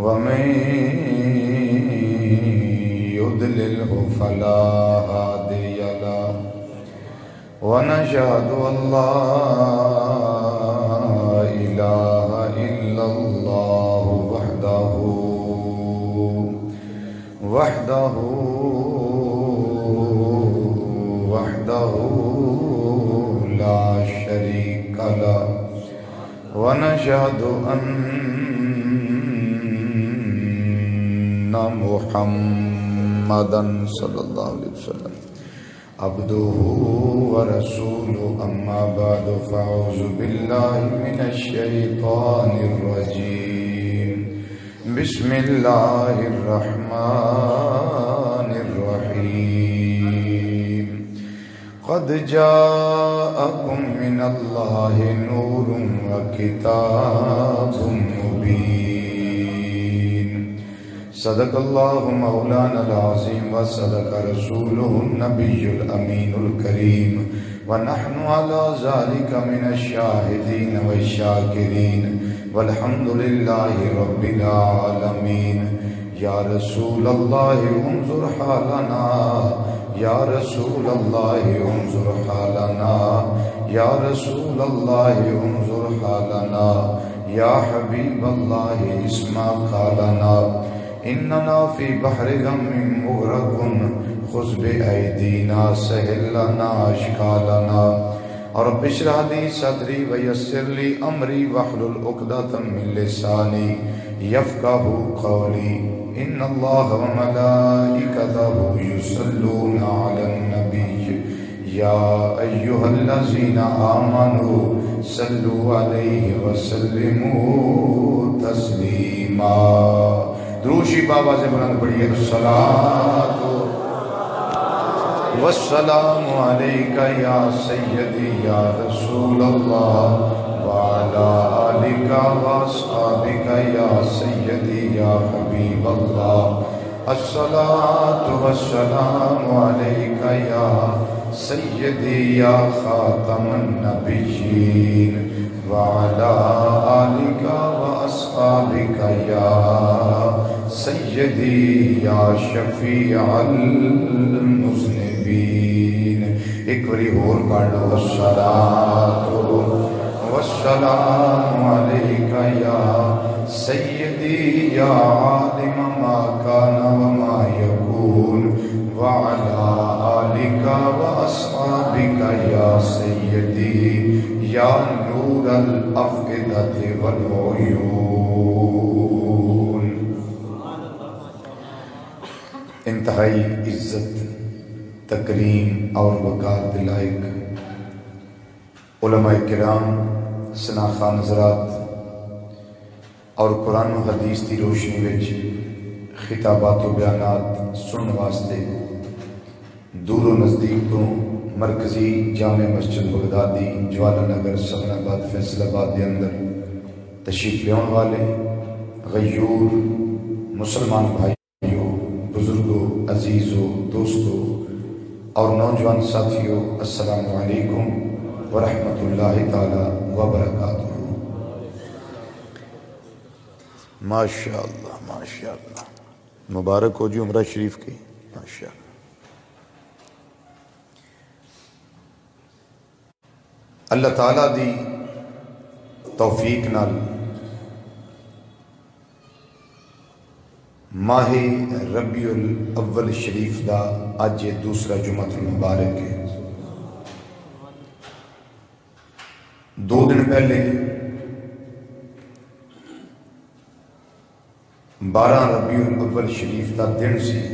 ومن يضلله فلا هادي له ونشهد أن لا إله إلا الله وحده لا شريك له ونشهد أن محمدا صلى الله عليه وسلم عبده ورسوله أما بعد فأعوذ بالله من الشيطان الرجيم بسم الله الرحمن الرحيم قد جاءكم من الله نور وكتاب مبين صدق الله مولانا العظيم وصدق رسوله النبي الأمين الكريم ونحن على ذلك من الشاهدين والشاكرين والحمد لله رب العالمين يا رسول الله انظر حالنا يا رسول الله انظر حالنا يا رسول الله انظر حالنا يا حبيب الله اسمع قالنا إننا في بحر غم مغرق خذ بأيدينا سهل لنا أشكالنا رب اشرح لي صدري ويسر لي أمري واحلل عقدة من لساني يفقهوا قولي إن الله وملائكته يصلون على النبي يا أيها الذين آمنوا صلوا عليه وسلموا تسليما دروشی بابا سے بلند پڑھیے الصلاۃ والسلام علیک یا سیدی یا رسول اللہ وعلی آلک واصحابک یا سیدی یا حبیب اللہ الصلاۃ والسلام علیک یا سیدی یا خاتم النبیین وعلى آلك وأصحابك يا سيدي يا شفيع المذنبين اکوری اور پڑھ لو الصلاة والسلام عليك يا سيدي يا عالم ما كان وما يكون وعلى آلك وأصحابك يا سيدي یا نور الافئدۃ والعیون انتہائی عزت تکریم اور وقار لائق علماء کرام سناخان حضرات اور قرآن و حدیث کی روشنی وچ خطابات و بیانات سنن واسطے دور و نزدیک تو مرکزی جامع مسجد بغدادی جوالا نگر سبن آباد فیصل آباد کے اندر تشریف لیون والے غیور مسلمان بھائیوں بزرگوں عزیزوں دوستوں اور نوجوان ساتھیوں السلام علیکم ورحمۃ اللہ تعالی وبرکاتہ ماشاءاللہ ماشاءاللہ مبارک ہو جی عمرہ شریف کی ماشاءاللہ اللہ تعالیٰ دی توفیق نال ماہ ربیع الاول شریف دا اج دوسرا جمعہ المبارک ہے 2 دن پہلے 12 ربیع الاول شریف دا دن سی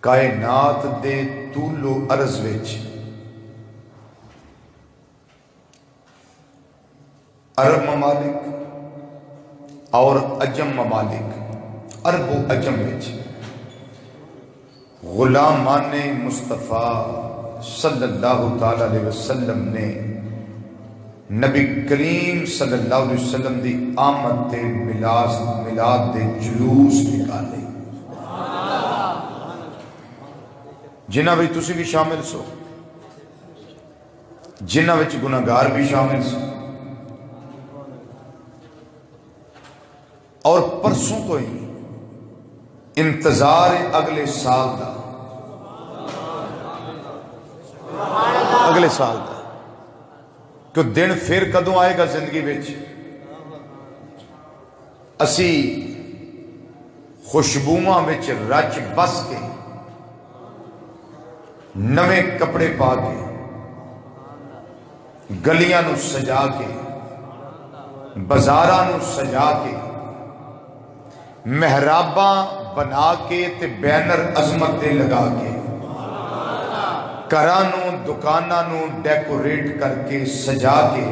کائنات دے طول و عرض وچ عرب ممالک اور عجم ممالک عرب و عجم وچ غلامان مصطفیٰ صلی اللہ تعالی علیہ وسلم نے نبی کریم صلی اللہ علیہ وسلم دی آمد تے میلاد دے جلوس نکالے جنہ وچ تسی بھی شامل سو جنہ وچ گناہگار بھی شامل سو پرسوں تو ہی انتظار اگلے سال دا، اگلے سال دا کہ دن پھر کدوں آئے گا زندگی وچ اسی خوشبوواں وچ رچ بس کے نویں کپڑے پا کے گلیاں نو سجا کے بازاراں نو سجا کے محراباں بنا کے تے بینر عظمت دے لگا کے گھراں نو دکاناں نو ڈیکوریٹ کر کے سجا کے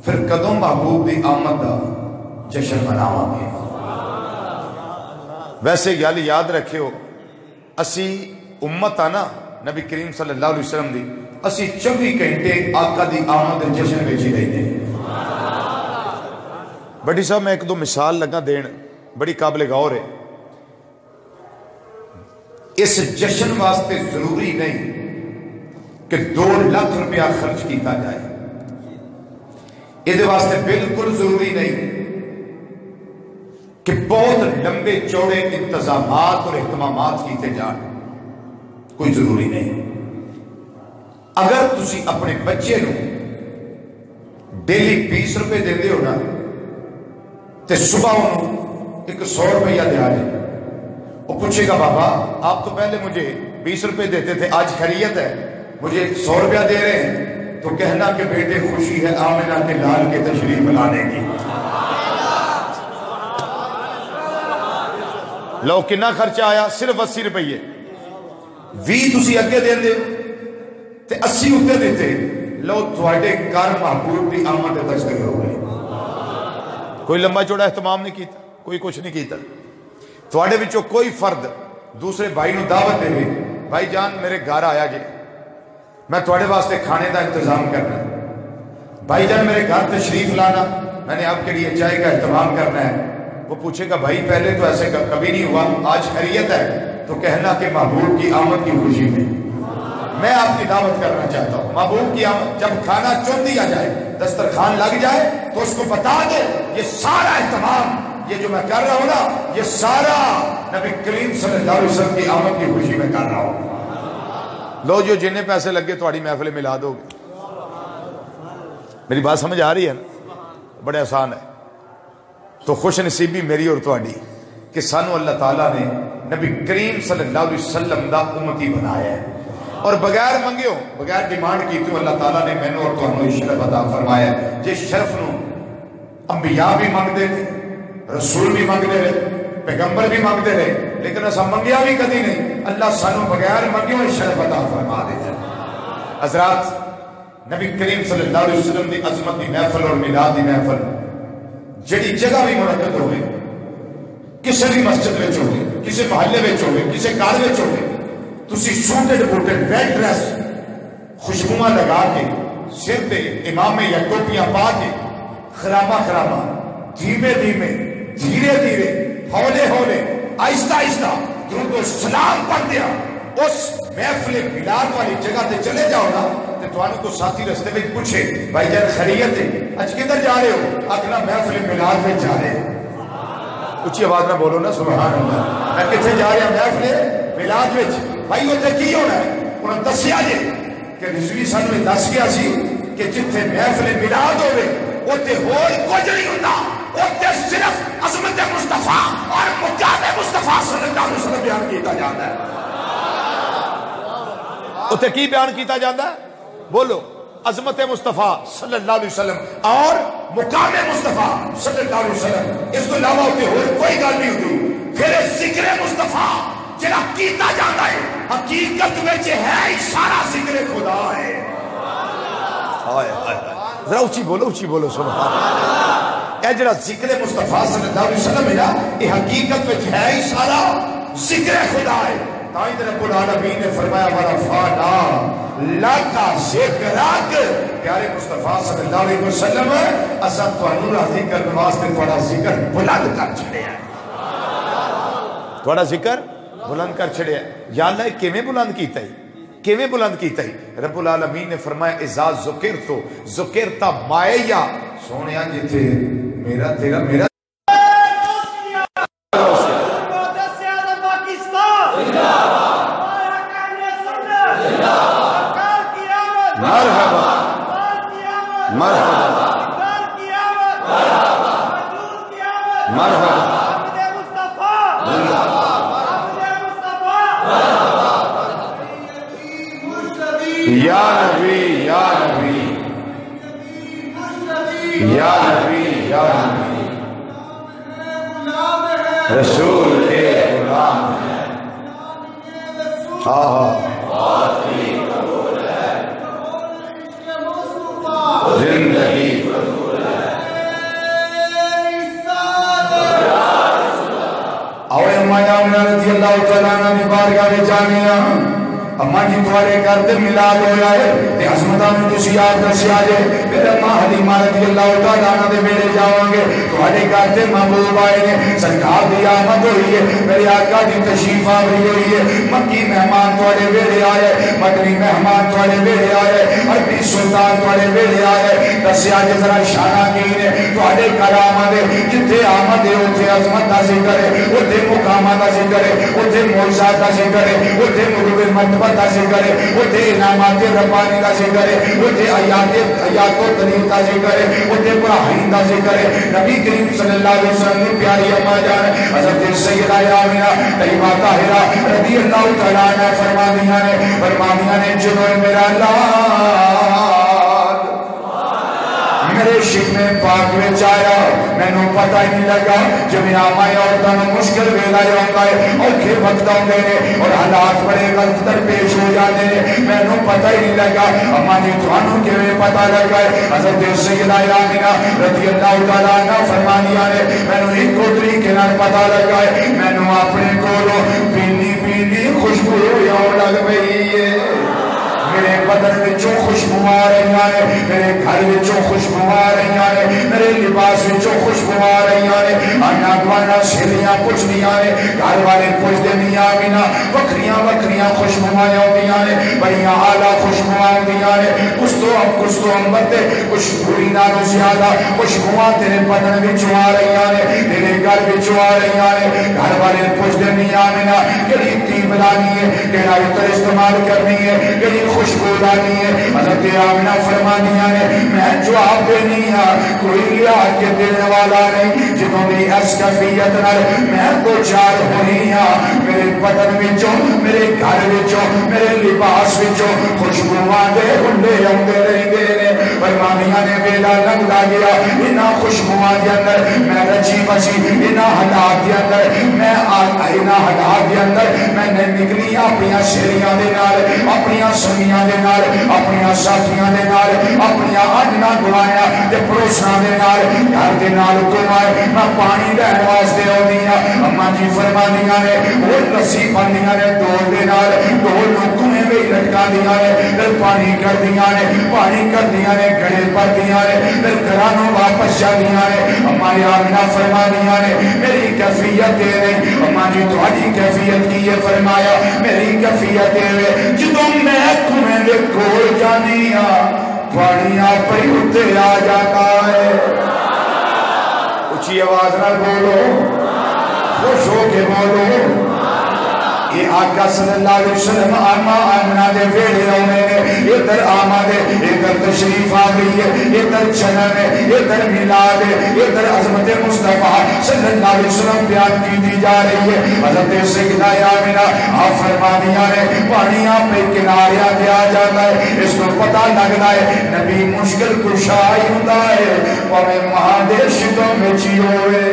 پھر کدوں محبوب دی آمد دا جشن مناواں گے۔ ویسے گل یاد رکھیو اسی امت آنا نبی کریم صلی اللہ علیہ وسلم دی، اسی 24 گھنٹے آقا دی آمد دے جشن وچ ہی رہتے ہیں۔ بڑی صاحب میں ایک دو مثال لگا دین بڑی قابل غور ہے۔ اس جشن واسطے ضروری نہیں کہ 2 لاکھ روپیہ خرچ کیتا جائے، یہ واسطے بالکل ضروری نہیں کہ بہت لمبے چوڑے انتظامات اور اہتمامات کیتے جان، کوئی ضروری نہیں۔ اگر تسی اپنے بچے نو ڈیلی 20 روپے دے ہو نا تے صبح انہوں 100 روپیہ دیا جائے، وہ پوچھے گا بابا آپ تو پہلے مجھے 20 روپے دیتے تھے، آج خیریت ہے مجھے 100 روپیہ دے رہے ہیں، تو کہنا کہ بیٹے خوشی ہے آمنہ کے لال کے تشریف لانے کی۔ لو کنا خرچہ آیا؟ صرف 80 روپیے، 20 تسی اگے دے دے تے 80 اتے دیتے، لو تھوڑے کار محبوب دی آمد تشکر ہو گئے۔ کوئی لمبا چوڑا اہتمام نہیں کیتا، کوئی کچھ نہیں کیتا۔ تھوڑے بچوں کوئی فرد دوسرے بھائی نو دعوت دے گئے، بھائی جان میرے گھر آیا جے، میں تھوڑے واسطے کھانے دا انتظام کرنا ہے، بھائی جان میرے گھر تشریف لانا، میں نے آپ کے لیے چائے کا اہتمام کرنا ہے۔ وہ پوچھے گا بھائی پہلے تو ایسے کبھی نہیں ہوا، آج خیریت ہے، تو کہنا کہ محبوب کی آمد کی خوشی میں میں آپ کی دعوت کرنا چاہتا ہوں۔ محبوب کی آمد جب کھانا چن دیا جائے، دسترخوان لگ جائے، تو اس کو بتا دو یہ سارا اہتمام یہ جو میں کر رہا ہوں نا، یہ سارا نبی کریم صلی اللہ علیہ وسلم کی آمد کی خوشی میں کر رہا ہوں۔ لو جو جنہیں پیسے لگے تھوڑی محفل ملا دو گے۔ میری بات سمجھ آ رہی ہے نا؟ بڑے آسان ہے۔ تو خوش نصیبی میری اور تھوڑی کہ سانو اللہ تعالیٰ نے نبی کریم صلی اللہ علیہ وسلم دا امتی بنایا ہے، اور بغیر منگیو بغیر ڈیمانڈ کیتیو اللہ تعالیٰ نے میں اور تمہیں شرف عطا فرمایا ہے۔ جس شرف نو انبیاء بھی مانگتے رہے، رسول بھی مانگتے رہے، پیغمبر بھی مانگتے رہے، لیکن ایسا منگیا بھی کدی نہیں، اللہ سانو بغیر منگیو شرف عطا فرما دیتا ہے۔ حضرات نبی کریم صلی اللہ علیہ وسلم دی عظمت دی محفل اور میلاد دی محفل جڑی جگہ بھی منعقد ہوئے، کسی بھی مسجد میں ہوئے، کسی محلے میں ہوئے، کسی گھر میں ہوئے، تسی سوٹڈ بوٹڈ ریڈ ڈریس خوشبواں لگا کے سر پہ امامے یا ٹوپیاں پا کے خرامہ خرامہ دھیمے دھیمے دھیرے دھیرے ہولے ہولے آہستہ آہستہ درود و سلام پڑھ دیا اس محفل میلاد والی جگہ تے چلے جاؤ نا، تے توانوں کو ساتھی رستے میں پوچھے بھائی جان خیریت ہے، اج کدھر جا رہے ہو؟ اگلا محفل میلاد میں جا رہے ہیں۔ اچھی آواز میں بولو نا سبحان اللہ، میں کتنے جا رہا محفل میلاد وچ؟ بھائی اتنے کی ہونا ہے؟ انہوں نے دسیا جی کہ رضوی صاحب نے دس گیا سی کہ جتنے محفل میلاد ہوئے اتنے ہور کچھ نہیں ہوتا، اتنے صرف عظمت مصطفیٰ اور مقام مصطفیٰ صلی اللہ علیہ وسلم بیان کیتا جاتا ہے۔ اتنے کی بیان کیتا جاتا ہے؟ بولو، عظمت مصطفیٰ صلی اللہ علیہ وسلم اور مقام مصطفیٰ صلی اللہ علیہ وسلم، اس کو علاوہ ہوتے ہوئے کوئی گل نہیں ہوتی۔ پھر ذکر مصطفیٰ جڑا کیتا جاتا ہے حقیقت میں ہے سارا ذکر خدا ہے۔ ذرا اچھی بولو سبحان اللہ۔ اے جڑا ذکر مصطفیٰ صلی اللہ علیہ وسلم ہے نا، یہ حقیقت میں ہے سارا ذکر خدا ہے۔ تائید رب العالمین نے فرمایا ورفعنا لک ذکرک، پیارے مصطفیٰ صلی اللہ علیہ وسلم اساں تانوں راضی کرنے واسطے تھوڑا ذکر بلند کر چھڑیا ہے، تھوڑا ذکر بلند کر چھڑیا ہے۔ یا اللہ کیویں بلند کیتا ہے؟ کیویں بلند کیتا ہے؟ رب العالمین نے فرمایا اذا ذکرت ذکرت معیا، سونیا جتھے میرا تیرا میرا مرحبا مرحبا یا نبی یا نبی یا نبی یا نبی رسول کے غلام ہے زندگی اور اماں آمنہ رضی اللہ تعالیٰ عنہ بارگاہ میں جانے اماں جی تمہارے گھر تے میلاد ہویا ہے تے عظمتاں میں تسی یاد دسیا جے پھر اماں حلیمہ رضی اللہ تعالیٰ عنہ دے بیڑے جاواں گے تمہارے گھر تے محبوب آئے نے سرکار دی آمد ہوئی ہے میرے آقا دی تشریف آوری ہوئی ہے مکی مہمان تمہارے بیڑے آئے مدنی مہمان تمہارے بیڑے آئے عربی سلطان تمہارے بیڑے آئے دسیا جے ذرا شانہ کی نے تمہارے گھر آمد ہے جتھے آمد ہے اتھے عظمت دا ذکر ہے اتھے مقامہ دا ذکر ہے اتھے معجزات دا ذکر ہے اتھے مغرب مرتبہ دا ذکر ہے اتھے انعامات ربانی دا ذکر ہے اتھے آیات و دلیل دا ذکر ہے اتھے براہین دا ذکر ہے نبی کریم صلی اللہ علیہ وسلم نے پیاری اماں جان حضرت سیدہ آمنہ طیبہ طاہرہ رضی اللہ تعالیٰ عنہ فرما دیا نے جنہوں میرا لاد میرے شکم پاک میں چایا میں نو پتہ ہی نہیں لگا جو میں آمائے عورتوں نے مشکل ویلا جاتا ہے اور کھے وقت آؤں نے اور حالات بڑے غلط در پیش ہو جاتے ہیں میں نو پتہ ہی نہیں لگا اما جی توانوں کے میں پتہ لگا ہے حضرت سیدہ آمنہ رضی اللہ تعالیٰ عنہ فرمانیاں نے میں نو ایک کوتری کے نال پتہ لگا ہے میں نو اپنے کولو پینی پینی خوشبو یوں لگ پئی ہے میرے بدن وچوں خوشبو آ رہی ہیں میرے گھر وچوں خوشبو آ رہی ہیں میرے لباس وچوں خوشبو آ رہی ہیں آنا گوانا سہیلیاں پوچھدیاں نے گھر والے پوچھدے نہیں آمنہ وکھریاں وکھریاں خوشبو آؤندیاں نے بڑیاں اعلیٰ خوشبو آؤندیاں نے کچھ تو امبر تے کچھ بری نالوں زیادہ خوشبو تیرے بدن وچوں آ رہی ہیں تیرے گھر وچوں آ رہی ہیں گھر والے پوچھدے نہیں آمنہ کیڑی تیب لانی ہے کیڑا عطر استعمال کرنی ہے کیڑی خوشبو لانی ہے حضرت آمنہ فرمانیاں نے میں جواب دینی ہاں کوئی لیا کے دینے والا نہیں جنہوں نے اس کفیت نال میں دو چار ہونی ہاں میرے بدن وچوں میرے گھر وچوں میرے لباس وچوں خوشبو آندے ہنڈے ہوندے رہندے نے فرمانیاں نے ویلا لنگدا گیا انہاں خوشبوؤں دے اندر میں رچی بچی انہاں حالات دے اندر میں انہاں حالات دے اندر میں نے نکلی اپنی شہریاں دے نال اپنی سنیاں دے نال اپنی ساتھیاں دے نال اپنی آجنا گوایا تے پروسنا دے نال گھر دے نال کمائے میں پانی لین واسطے ہوندیاں اماں جی فرمانیاں نے وہ رسی بندیاں نے دور دے نال دو لوکنے میں لٹکا دیاں نے پھر پانی کر دیاں نے گھڑے پر دیاں نے پھر گھرانوں واپس جا دیاں نے اماں آمنہ فرمانیاں نے میری کیفیت دے دیں اماں جی تمہاری کیفیت کی یہ فرمایا میری کیفیت دے جدوں میں تمہیں دے کول جانیاں پانیاں پہ اٹھے آ جاتا ہے اچھی آواز نہ بولو خوش ہو کے بولو یہ آقا صلی اللہ علیہ وسلم آمنہ دے ویڑے ہونے نے ادھر آمد ہے ادھر تشریف آگئی ہے ادھر جنم ہے ادھر میلاد ہے ادھر عظمت مصطفیٰ صلی اللہ علیہ وسلم بیان کی دی جا رہی ہے حضرت سیدہ آمنہ آپ فرمانیاں نے پانیاں پہ کناریاں دیا جاتا ہے اس کو پتہ لگتا ہے نبی مشکل کشائی ہوتا ہے پاویں مہادیش تو میں چیوے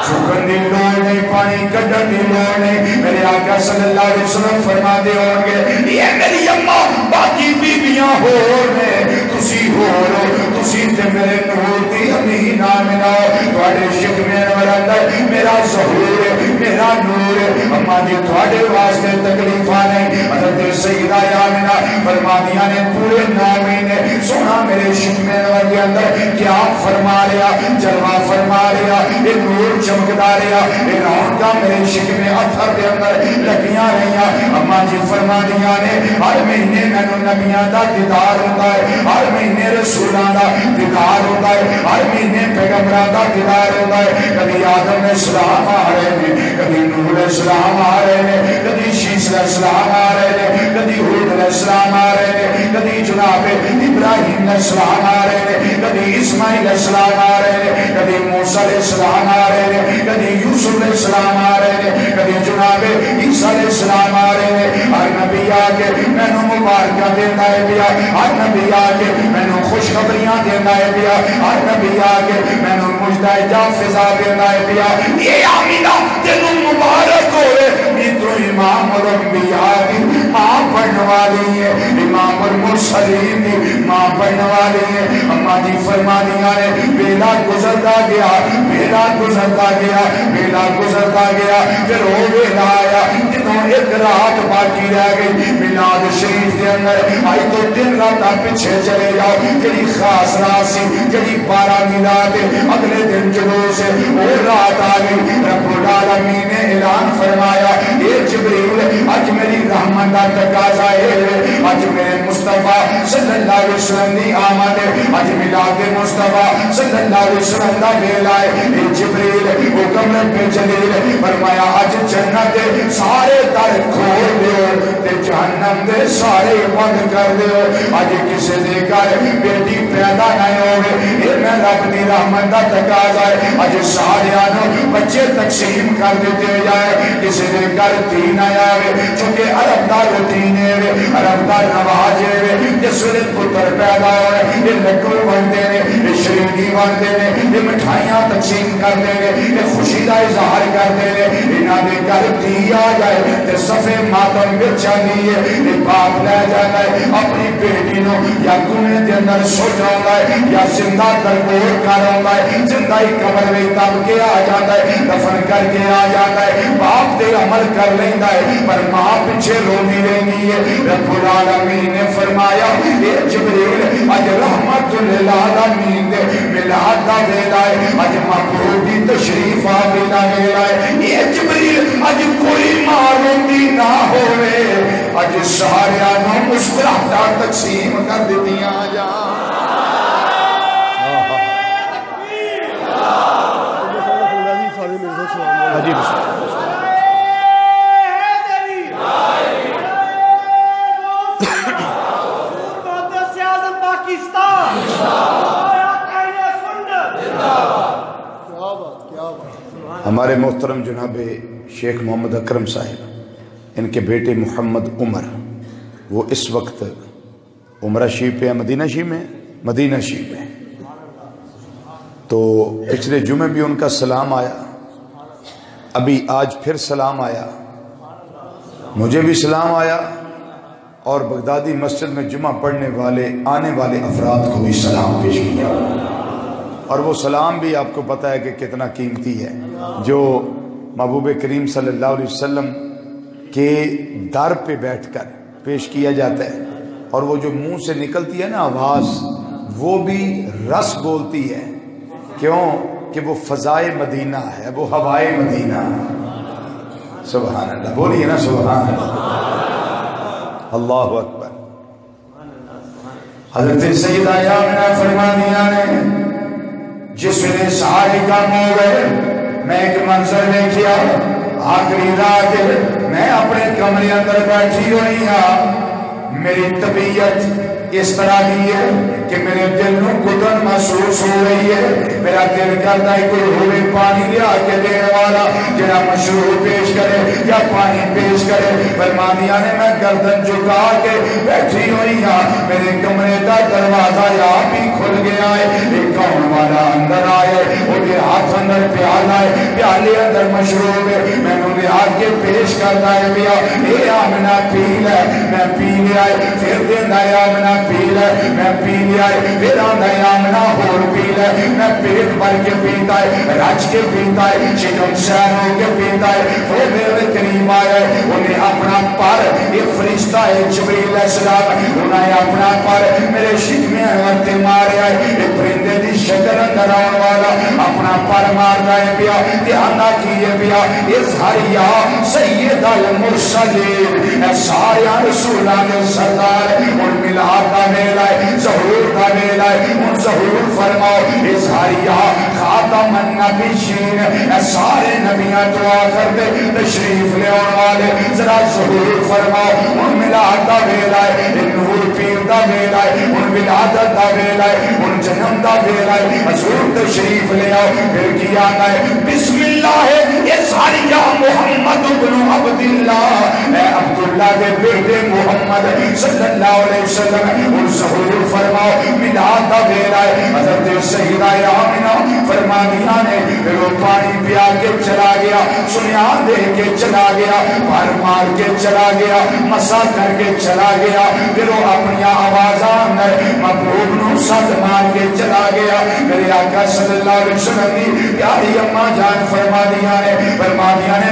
جھکن دی لوڑ نہیں پانی کڈن دی لوڑ نہیں میرے آقا صلی اللہ علیہ وسلم فرما دے ہوں گے یہ میری اماں باقی بیبیاں ہو نے تسی ہو رو تسی تے میرے نور دی امین آمنہ تواڈے شکمین ورندر میرا ظہور ہے میرا نور ہے اماں جی تواڈے واسطے تکلیفاں نہیں حضرت سیدہ آمنہ فرما دیا نے پورے 9 مہینے سونا میرے شکمین ورندر اندر کیا فرما رہا، جلوہ فرما رہا، یہ نور چمکدا رہا، یہ رونقاں میرے شکم اطہر دے اندر لگیاں رہیاں۔ اما جی فرما دیاں نے ہر مہینے مینوں نبیاں دا دیدار ہوندا ہے، ہر مہینے رسولاں دا دیدار ہوندا ہے، ہر مہینے پیغمبراں دا دیدار ہوندا ہے۔ کبھی آدم علیہ السلام آ رہے ہیں، کبھی نوح علیہ السلام آ رہے ہیں، کبھی شیس علیہ السلام آ رہے ہیں، کبھی ہود علیہ السلام آ رہے ہیں، کبھی جناب ابراہیم علیہ السلام آ رہے ہیں، کبھی اسماعیل علیہ السلام آ رہے ہیں، کبھی موسیٰ علیہ السلام آ رہے ہیں، کبھی یوسف علیہ السلام آ رہے ہیں، کبھی جناب عیسیٰ علیہ السلام آ رہے ہیں۔ ہر نبی آ کے مینوں مبارکاں دیندا ہے پیا، ہر نبی آ کے مینوں خوشخبریاں دیندا ہے پیا، ہر نبی آ کے مینوں مجدہ جا فضا دیندا ہے پیا۔ یہ آمینہ تینوں مبارک ہوئے، یہ تو امام الانبیاء دی ماں پڑھنے والی ہے، امام المرسلین دی ماں پڑھنے والی ہے۔ اما جی فرما دیا نے بیلا گزرتا گیا، بیلا گزرتا گیا، بیلا گزرتا گیا، پھر وہ بیلا آیا جنہوں ایک رات باقی رہ گئی میلاد شریف کے اندر۔ آئی تو دن رات پیچھے چلے جاؤ، جڑی خاص رات سی، جڑی 12 میلاد اگلے دن جلوس سے وہ رات آ گئی۔ رب العالمین نے اعلان فرمایا، اے جبریل اج میری رحمت کا تقاضا ہے، اج میرے مصطفیٰ صلی اللہ علیہ وسلم دی آمد ہے، اج میلاد مصطفیٰ صلی اللہ علیہ وسلم دا ویلا ہے۔ اے جبریل حکم رب جلیل فرمایا، اج جنت دے سارے در کھول دیو تے جہنم دے سارے بند کر دیو۔ اج کسے دے گھر بیٹی پیدا نہ ہوئے، اے میں رب دی رحمت دا تقاضا ہے، اج ساریاں نو بچے تقسیم کر دیتے جائے، کسی دے گھر دھی نہ آوے، چونکہ عرب دا روٹین ہے، عرب دا رواج ہے، جس ویلے پتر پیدا ہوئے یہ لڈو بنتے ہیں، یہ شرینی بنتے ہیں، یہ مٹھائیاں تقسیم کرتے ہیں، یہ خوشی دا اظہار کرتے ہیں۔ انہاں دے گھر دھی آ جائے تے صفے ماتم وچ آندی ہے، یہ باپ لے جاتا ہے اپنی بیٹی نو یا کنویں دے اندر سٹ آوندا ہے یا زندہ درگور کر آوندا ہے، زندہ ہی قبر وچ دب کے آ جاتا ہے، دفن کر کے آ جاتا ہے۔ باپ تے عمل کر لیندا ہے پر ماں پیچھے روندی رہندی ہے۔ رب العالمین نے فرمایا، اے جبریل اج رحمت للعالمین دے میلاد دا ویلا ہے، اج محبوب دی تشریف آوے دا ویلا ہے۔ اے جبریل اج کوئی ماں روندی نہ ہوئے، اج ساریاں نوں مسکراہٹاں تقسیم کر دتیاں جا۔ ہمارے محترم جناب شیخ محمد اکرم صاحب، ان کے بیٹے محمد عمر، وہ اس وقت عمرہ شریف پہ مدینہ شریف میں، مدینہ شریف میں، تو پچھلے جمعے بھی ان کا سلام آیا، ابھی آج پھر سلام آیا، مجھے بھی سلام آیا، اور بغدادی مسجد میں جمعہ پڑھنے والے آنے والے افراد کو بھی سلام پیش کیا، اور وہ سلام بھی آپ کو پتہ ہے کہ کتنا قیمتی ہے، جو محبوب کریم صلی اللہ علیہ وسلم کے در پہ بیٹھ کر پیش کیا جاتا ہے، اور وہ جو منہ سے نکلتی ہے نا آواز، وہ بھی رس بولتی ہے، کیوں کہ وہ فضائے مدینہ ہے، وہ ہوائے مدینہ ہے۔ سبحان اللہ، بولیے نا سبحان اللہ، اللہ اکبر۔ حضرت سیدہ آمنہ فرما دیا نے جس نے سارے کام ہو گئے، میں ایک منظر دیکھیا، آخری رات میں اپنے کمرے اندر بیٹھی ہوئی ہوں، میری طبیعت اس طرح کی ہے کہ میرے دل نو گھٹن محسوس ہو رہی ہے، میرا دل کرتا ہے کوئی ہوئے پانی لیا کے دینے والا جڑا مشروب پیش کرے یا پانی پیش کرے۔ فرمانیاں نے میں گردن جھکا کے بیٹھی ہوئی ہوں، میرے کمرے کا دروازہ آپ ہی کھل گیا ہے، ایک کون والا اندر آئے، وہ کے ہاتھ اندر پیالہ ہے، پیالے اندر مشروب ہے، میں نے آگ کے پیش کرتا ہے پیا، اے آمنہ پی لے، میں پی لیا ہے، پھر دینا ہے آمنہ پی لے، میں پی لیا ہے، پھر آمنہ آمنہ اور پی لے، میں پیٹ بھر کے پیتا ہے، رج کے پیتا ہے، شکم سیر ہو کے پیتا ہے۔ وہ میرے قریب آیا ہے، انہیں اپنا پر، ایک فرشتہ ہے جبریل علیہ السلام، انہیں اپنا پر میرے شکم انور تے ماریا ہے، ایک پرندے اندر آن والا اپنا پر ماردا ہے پیا دھیان کیے پیا اظہاریہ سید المرسلین اے سارے رسولاں دے سردار ان میلاد دا ویلا ہے ظہور دا ویلا ہے ان ظہور فرماؤ اظہاریہ خاتم النبیین اے سارے نبیاں تو آخر دے تشریف لے آن والے ذرا ظہور فرماؤ ان میلاد دا ویلا ہے ان نور پیر دا ویلا ہے ان ولادت دا ویلا ہے ان جنم دا ویلا ہے حضور تشریف لے آؤ پھر کیا آنا ہے بسم اللہ اظہاریہ محمد بن عبداللہ اے عبداللہ دے بیٹے محمد صلی اللہ علیہ وسلم ان ظہور فرماؤ میلاد دا ویلا ہے حضرت سیدہ آمنہ فرما دیا نے پھر وہ پانی پیا کے چلا گیا سنیان دے کے چلا گیا بھر مار کے چلا گیا مسا کر کے چلا گیا پھر وہ اپنی آوازان محبوب نو ساتھ مار کے چلا گیا میرے آقا صلی اللہ علیہ وسلم دی پیاری اماں جان فرما دیا نے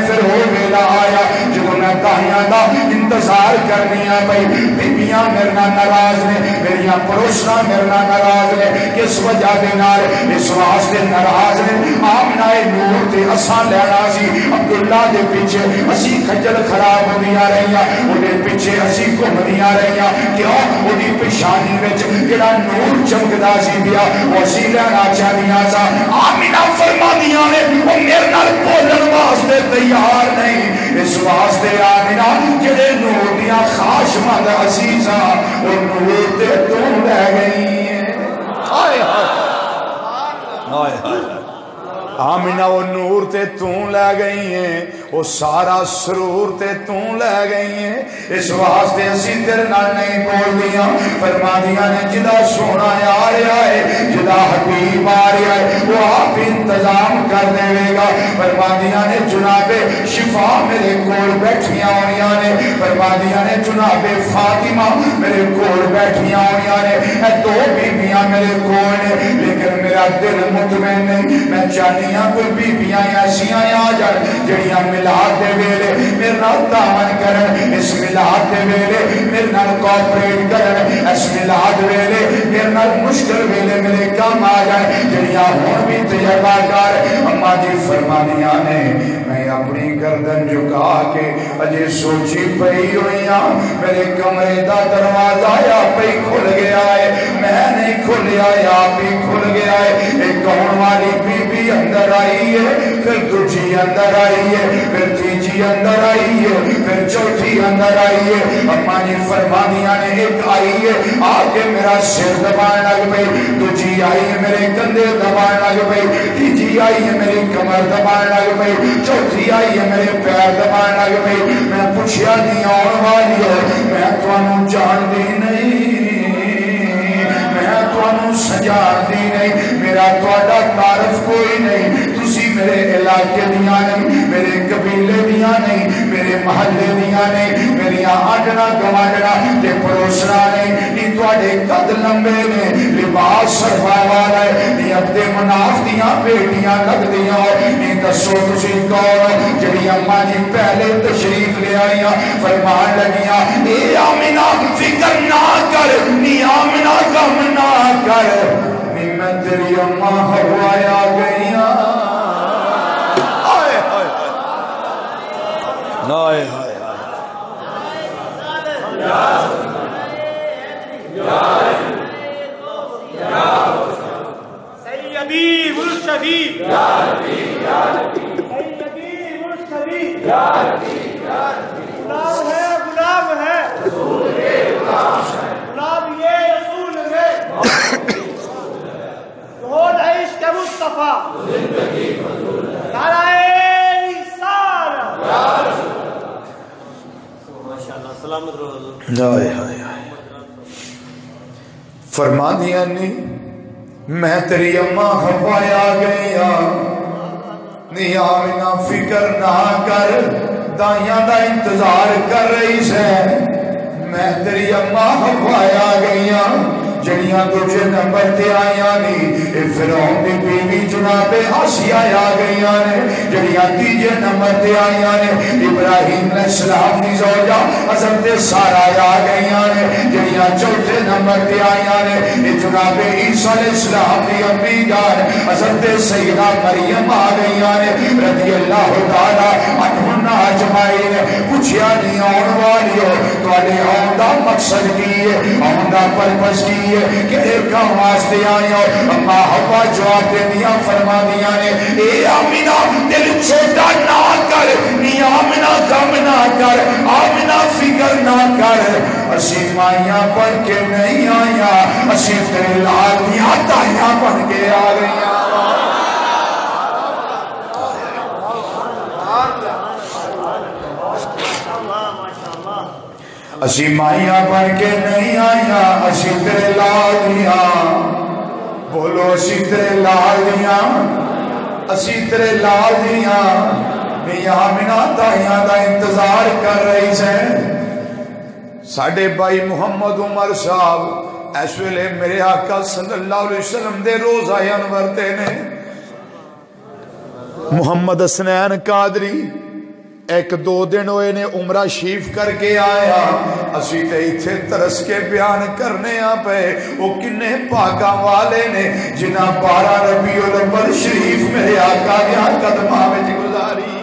پھر وہ ویلا آیا جب میں داہیاں دا انتظار کرنیاں بھئی بیبیاں میرنا ناراض نے میریاں پروشنا میرنا ناراض نے کس وجہ دے نال اس واسطے ناراض نے آمنہ نور تے اساں لینا سی عبداللہ دے پیچھے اسی کھجل خراب ہوندیاں رہیاں اودے پیچھے اسی گھومدیاں رہیاں کیوں اودی پیشانی وچ جڑا نور چمکدا سی پیا او اسی لینا چاہیاں سا آمنہ فرماندیاں نے او میرے نال بولن واسطے تیار نہیں اس واسطے آمنہ جڑے نور دیاں خاص مند عزیزاں او نور تے تو لے گئی ہیں ہائے ہائے ہائے آمنہ وہ نور تے توں لے گئی ہیں وہ سارا سرور تے توں لے گئی ہیں اس واسطے اسی تیرے نال نہیں بول دیاں فرما دیا نے جدا سونا آ رہا ہے جدا حبیب آ رہا ہے وہ آپ انتظام کر دے گا فرما دیا نے جناب شفا میرے کول بیٹھیاں ہونیاں نے فرما دیا نے جناب فاطمہ میرے کول بیٹھیاں ہونیاں نے اے دو بیویاں میرے کول نے لیکن میرا دل مطمئن نہیں میں چاہنی کوئی بیویاں ایسیاں آ جان جڑیاں میلاد دے ویلے میرے نال دامن کرن اس میلاد دے ویلے میرے نال کوپریٹ کرن اس میلاد ویلے میرے نال مشکل ویلے میرے کام آ جائے جڑیاں ہون بھی تجربہ کار اماں جی فرمانیاں نے میں اپنی گردن جھکا کے اجے سوچی پئی ہوئیاں میرے کمرے دا دروازہ یا پئی کھل گیا ہے میں نہیں کھلیا یا بھی کھل گیا ہے ایک کون والی بی بی اندر آئی ہے پھر دوسری اندر آئی ہے پھر تیسری اندر آئی ہے پھر چوتھی اندر آئی ہے اماں جی فرمانیاں نے ایک آئی ہے آ کے میرا سر دبان لگ پئی دوسری آئی ہے میرے کندھے دبان لگ پئی تیسری آئی ہے میری کمر دبان لگ پئی چوتھی آئی ہے میرے پیر دبان لگ پئی میں پوچھیا نہیں آن والی ہے میں تانوں جاندی نہیں میں تانوں سجاندی نہیں میرا تہاڈا تعارف کوئی نہیں تسی میرے علاقے دیاں نہیں میرے قبیلے دیاں نہیں میرے محلے دیاں نہیں میری آڈنا گوانڈنا تے پروسنا نہیں نی تواڈے قد لمبے نے لباس سرفا والا ہے نی عبد مناف دیاں بیٹیاں لگ دیاں نی دسو تسی کون جڑی اماں جی پہلے تشریف لے آئیاں فرمان لگیاں اے آمنہ فکر نہ کر نی آمنہ غم نہ کر نی میں تیری اماں ہوایا گئیاں آئے آئے آئے آئے سیدی مرشدی سیدی مرشدی غلام ہے غلام یہ رسول ہے بہت عشق مصطفیٰ نعرہ رسالہ ماشاءاللہ سلامت رہو حضور فرما دیا نہیں میں تیری اماں ہوایا گیا نہیں آمنہ فکر نہ کر دائیاں دا انتظار کر رہی سے میں تیری اماں ہوایا گیا جڑیاں دوجے نمبر تے آئیاں نہیں اے فرعون دی بیوی جو جناب آسیہ آ گئی نے جڑیاں تیجے نمبر تے آئیاں نے ابراہیم علیہ السلام دی زوجہ حضرت سارہ آ گئی نے جڑیاں چوتھے نمبر تے آئیاں نے جناب عیسیٰ علیہ السلام دی امی جان حضرت سیدہ مریم آ گئی نے رضی اللہ تعالی عنہن اجمعین پوچھیا نہیں آن والیو تواڈے آن دا مقصد کی ہے آن دا پرپس کی ہے کہڑے کام واسطے آئے ہو اما حوا جواب دے دیا فرما دیا نے اے آمینہ دل چھوٹا نہ کر نی آمینہ غم نہ کر آمینہ فکر نہ کر اسی مائیاں بن کے نہیں آیا اسی تیرے لال دیاں تائیاں بن کے آ گئی اسی مائیاں بن کے نہیں آیا اسی تیرے لال دیاں بولو اسی تیرے لال دیاں اسی تیرے لال دیاں میاں آمینہ تائیاں دا انتظار کر رہی سے ساڑھے بھائی محمد عمر صاحب اس ویلے میرے آقا صلی اللہ علیہ وسلم دے روزہ انور تے نے محمد حسنین قادری ایک دو دن ہوئے نے عمرہ شریف کر کے آیا اسی تے ایتھے ترس کے بیان کرنے پے وہ کنے پاکاں والے نے جنہاں 12 ربیع الاول شریف میرے آقا دیا قدمہ میں گزاری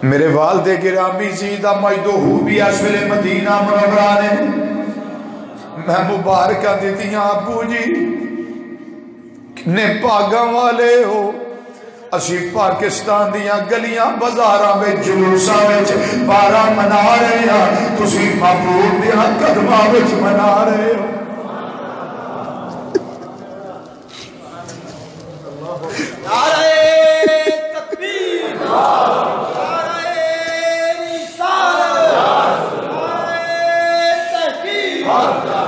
میرے والد گرامی زیدہ مجدوہو بھی اس ویلے مدینہ منورہ نے میں مبارکہ دیتی ہاں ابو جی کنے پاگاں والے ہو اسی پاکستان دیاں گلیاں بازاراں میں جلوساں میں 12 منا رہے ہیں تسی محبوب دیاں قدماں میں منا رہے ہو نعرہ تکبیر نعرہ رسالت نعرہ تحقیق نعرہ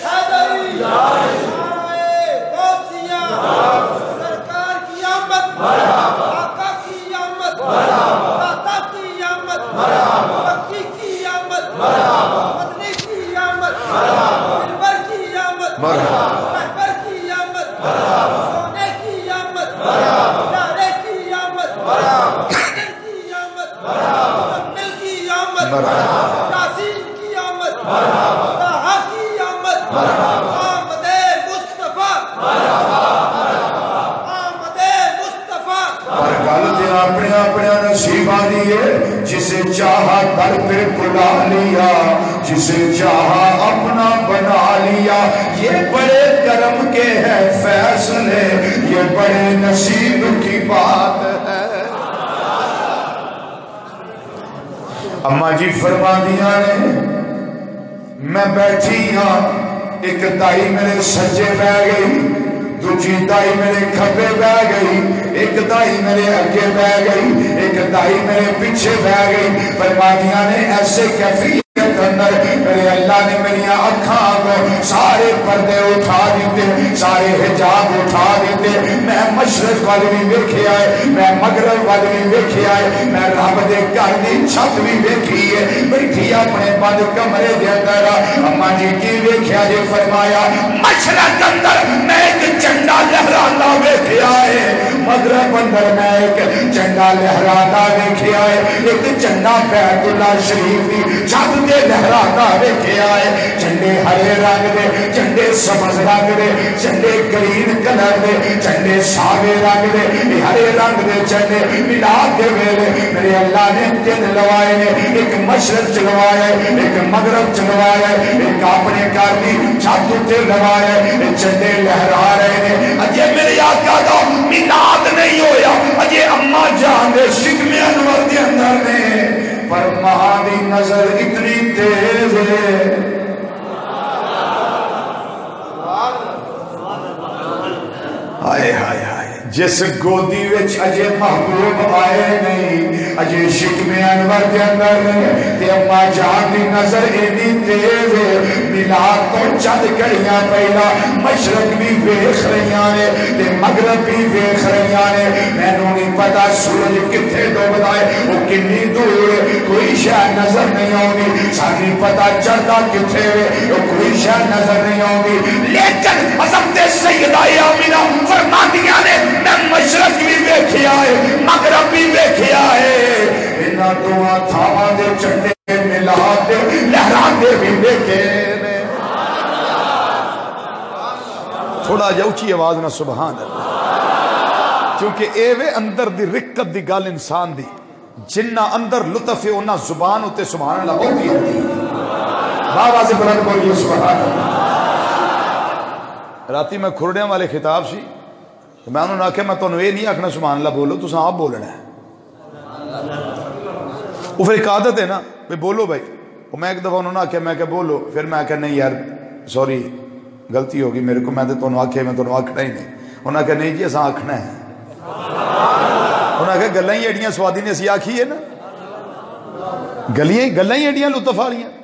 حیدری نعرہ غوثیہ سرکار کی آمد آقا کی آمد داتا کی آمد مکی کی آمد مدنی کی آمد دلبر کی آمد رہبر کی آمد سونے کی آمد پیارے کی آمد حسن کی آمد مزمل کی آمد یاسین کی آمد طٰہٰ کی آمد آمد مصطفیٰ آمد مصطفیٰ پر گل دے اپنے اپنے نصیبہ دیئے جسے چاہا در پہ بلا لیا جسے چاہا اپنا بنا لیا یہ بڑے کرم کے ہے فیصلے یہ بڑے نصیب کی بات ہے اماں جی فرما دیا نے میں بیٹھی ہاں ایک دائی میرے سجے بہ گئی دوجی دائی میرے کھبے بہ گئی ایک دائی میرے اگے بہ گئی ایک دائی میرے پیچھے بہ گئی فرما دیا نے ایسے کیفیت اندر میرے اللہ نے میری آنکھاں کو سارے پردے اٹھا دیتے سارے حجاب اٹھا دیتے میں مشرق وال بھی ویکھے آئے میں مغرب وال بھی ویکھے آئے میں رب دے گھر دی چھت بھی ویکھی ہے بیٹھی اپنے بند کمرے دے اندر اماں جی کی ویکھیا جی فرمایا مشرق اندر میں ایک جھنڈا لہراتا ویکھے آئے مغرب اندر میں ایک جھنڈا لہراتا ویکھے آئے ایک جھنڈا بیت اللہ شریف دی چھت دے لہراتا ویکھے آئے جھنڈے ہرے رنگ دے جھنڈے سبز رنگ دے جھنڈے گرین کلر دے جھنڈے ساوے رنگ دے ہرے رنگ دے جھنڈے ملاد دے ویلے میرے اللہ نے تین لوائے نے ایک مشرق چلوائے ایک مغرب چلوائے ایک اپنے گھر دی چھت تے لوائے جھنڈے لہرا رہے نے اجے میرے آقا دا ملاد نہیں ہویا اجے اماں جان دے شکم انور دے اندر نے پر ماں دی نظر اتنی تیز ہے آئے آئے آئے جس گودی وچ اجے محبوب آئے نہیں اجے شکم انور دے اندر نے تے اماں جان دی نظر اتنی تیز ہے ملاد تو چند گھڑیاں پہلا مشرق بھی ویکھ رہیاں نے تے مغرب بھی ویکھ رہیاں نے مینوں نہیں پتا سورج کتھے ڈوبدا ہے او کنی دور ہے کوئی شے نظر نہیں آوندی ساری پتا چلدا کتھے ہے او کوئی شے نظر نہیں آوندی لیکن حضرت سیدہ آمینہ فرماندیاں نے میں مشرق بھی ویکھیا ہے مغرب بھی ویکھیا ہے انہاں دونوں تھاواں دے چنڈے ملاد دے لہراندے بھی ویکھے نے تھوڑا جا اونچی آواز نہ سبحان اللہ کیونکہ اے وے اندر دی رکت دی گل انسان دی جنہ اندر لطف ہے انہاں زبان ہوتے سبحان اللہ ہوتی ہے بابا سے بلند بولیے سبحان اللہ راتی میں کھرڑیاں والے خطاب سی میں انہوں نے آکھا میں تو یہ نہیں آکھنا سبحان اللہ بولو تو آپ بولنا ہے وہ پھر ایک عادت ہے نا بولو بھائی وہ میں ایک دفعہ انہوں نے آکھا میں کہ بولو پھر میں آکھا نہیں یار سوری غلطی ہوگی میرے کو میں تو انہوں آکھا میں تو انہوں آکھنا ہی نہیں انہوں نے آکھا نہیں جی اساں آکھنا ہے انہوں نے آکھا گلیں ہی ایڈیاں سوادی نے اسی آکھی ہے نا گلیں ہی ایڈیاں لطف آ رہی ہیں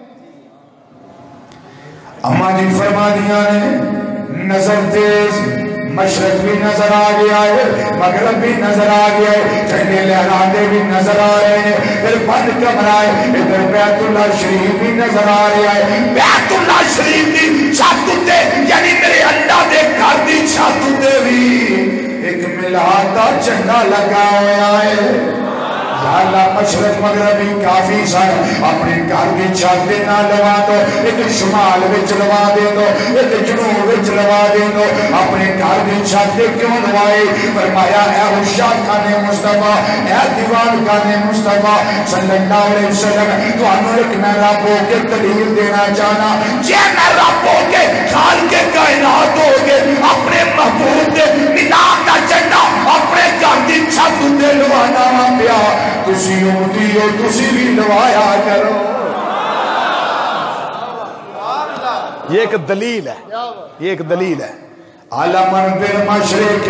اما جی فرما دیا نے نظر تیز مشرق بھی نظر آ گیا ہے مغرب بھی نظر آ گیا ہے جھنڈے لہراندے بھی نظر آ رہے ہیں پھر بند کمرہ ہے ادھر بیت اللہ شریف بھی نظر آ رہا ہے بیت اللہ شریف دی چھت تے یعنی میرے اللہ دے گھر دی چھت تے بھی ایک ملاد دا جھنڈا لگا ہوا ہے اللہ مشرق مغربی کافی سن اپنے گھر کی چھت دے نہ لوا دو ایک شمال وچ لوا دے دو ایک جنوب وچ لوا دے دو اپنے گھر کی چھت دے کیوں لوائے فرمایا اے عشاق خانے مصطفیٰ اے دیوان خانے مصطفیٰ صلی اللہ علیہ وسلم تو انہوں ایک میں رب ہو کے دلیل دینا چاہنا جے میں رب ہو کے خالق کائنات ہو کے اپنے محبوب دے ملاد دا جھنڈا اپنے گھر کی چھت تے لوانا پیا تسی امتی ہو تسی بھی لوایا کرو یہ ایک دلیل ہے یہ ایک دلیل ہے علامہ بالمشرق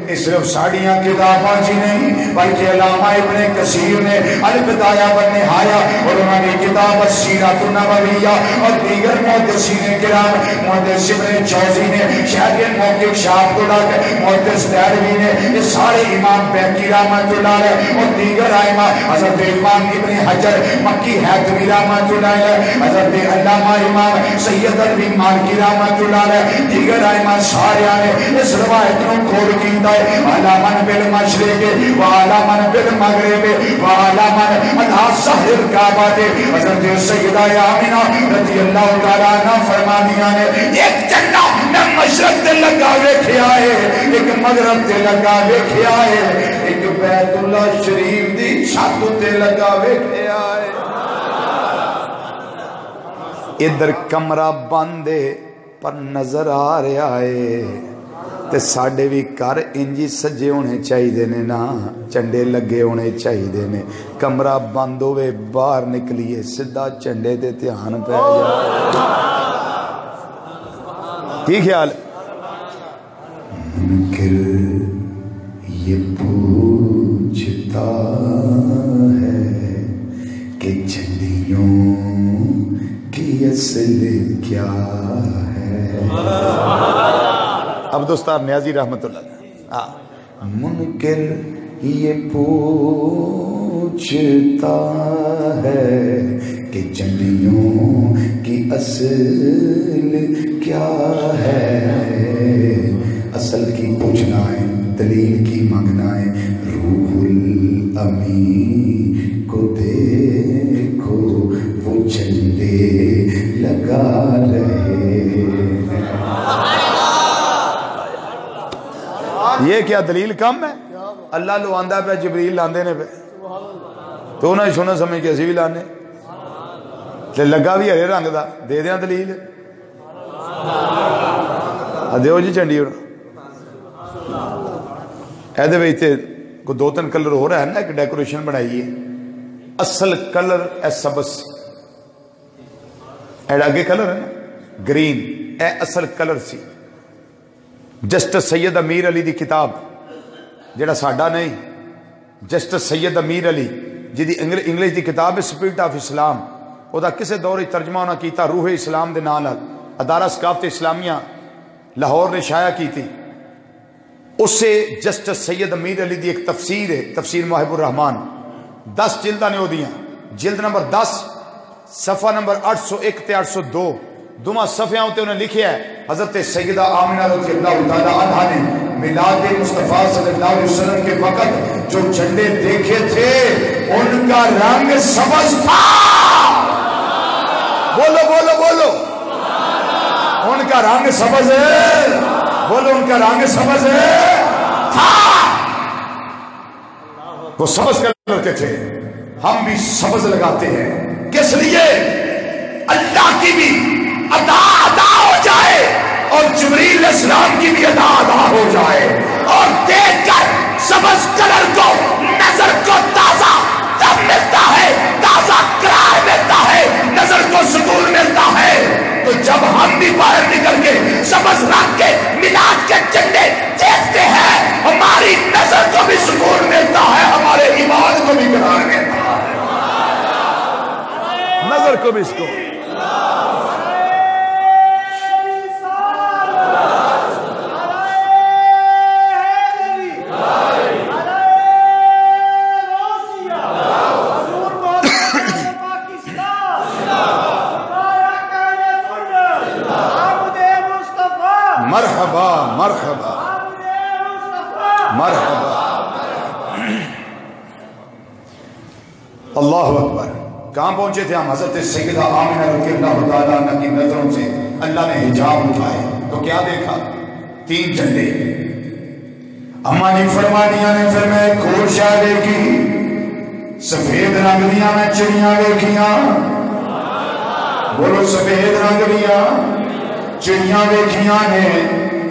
یہ صرف ساڑیاں کتاباں جی نہیں بلکہ علامہ ابن کثیر نے البدایہ والنہایہ اور انہوں نے کتاب السیرۃ النبویہ اور دیگر محدثین کرام محدث ابن جوزی نے شیخ محقق شاہ عبد اللہ محدث دہلوی نے یہ سارے امام بیہقی رحمۃ اللہ علیہ اور دیگر ائمہ حضرت امام ابن حجر مکی حیثمی رحمۃ اللہ علیہ حضرت علامہ امام سید الوی مالکی رحمۃ اللہ علیہ دیگر ائمہ سارے نے اس روایت کو کھول کیتا ہے وَعَلَى مَنْ بِالْمَشْرِقِ وَعَلَى مَنْ بِالْمَغْرِبِ وَعَلَى مَنْ عَلَى سَحْرِ الْكَعْبَةِ حضرت سیدہ آمینہ رضی اللہ تعالیٰ عنہ فرمانیاں نے ایک جھنڈا میں مشرق تے لگا ویکھیا ہے ایک مغرب تے لگا ویکھیا ہے ایک بیت اللہ شریف دی چھت تے لگا ویکھیا ہے ادھر کمرہ بند ہے پر نظر آ رہا ہے تے ساڑے بھی کار انجی سجے ہونے چاہیے نے نا چنڈے لگے ہونے چاہیے نے کمرہ بند ہوئے باہر نکلیے سدھا چنڈے دے دھیان پہ جائے کی خیال منکر یہ پوچھتا ہے کہ چنڈیوں کی اصل کیا ہے عبدالستار نیازی رحمت اللہ منکر یہ پوچھتا ہے کہ چنڈیوں کی اصل کیا ہے اصل کی پوچھنا ہے دلیل کی مانگنا ہے روح الامین کو دیکھو وہ چنڈے لگا رہے یہ کیا دلیل کم ہے اللہ لو آندہ پہ جبریل لاندے نے پہ تو انہیں سننا سمجھ کے اسی بھی لانے لگا بھی ہرے رنگ دا دے دیاں دلیل دیو جی چنڈی ایدے بیتے کو دو تن کلر ہو رہا ہے نا ایک ڈیکوریشن بنائی ہے اصل کلر اے سبس ایڈ آگے کلر ہے نا گرین اے اصل کلر سی جسٹس سید امیر علی دی کتاب جڑا ساڈا نہیں جسٹس سید امیر علی جی دی انگلش دی کتاب ہے سپرٹ آف اسلام او دا کسے دور ترجمہ ہونا کیتا روح اسلام دے نال ادارہ ثقافت اسلامیہ لاہور نے شائع کی تھی. اس سے جسٹس سید امیر علی دی ایک تفسیر ہے، تفسیر محب الرحمان، 10 جلدہ نے ہو دیاں. جلد نمبر 10 صفحہ نمبر 801 تے 802 دوما صفحیاں ہوتے انہیں لکھیا ہے حضرت سیدہ آمنہ رضی اللہ تعالیٰ عنہ نے میلاد مصطفیٰ صلی اللہ علیہ وسلم کے وقت جو جھنڈے دیکھے تھے ان کا رنگ سبز تھا. بولو بولو بولو، ان کا رنگ سبز ہے. بولو ان کا رنگ سبز ہے تھا. وہ سبز کلر کے تھے. ہم بھی سبز لگاتے ہیں کس لیے؟ اللہ کی بھی ادا ہو جائے اور جبریل علیہ السلام کی بھی ادا ہو جائے، اور دیکھ کر سبز کلر کو نظر کو تازہ تب ملتا ہے، تازہ قرار ملتا ہے، نظر کو سکون ملتا ہے. تو جب ہم بھی باہر نکل کے سبز رنگ کے میلاد کے جھنڈے دیکھتے ہیں ہماری نظر کو بھی سکون ملتا ہے، ہمارے ایمان کو بھی قرار ملتا ہے، نظر کو بھی سکون. مرحبا مرحبا مرحبا. اللہ اکبر. کہاں پہنچے تھے ہم؟ حضرت سیدہ آمنہ رضی اللہ تعالیٰ عنہ کی نظروں سے اللہ نے حجاب اٹھائے تو کیا دیکھا؟ 3 جھنڈے. اماں جی فرمانیاں نے پھر میں ایک اور شاہ دیکھی، سفید رنگ دیاں میں چڑیاں دیکھیاں. بولو سفید رنگ دیاں چڑیاں دیکھیاں نے.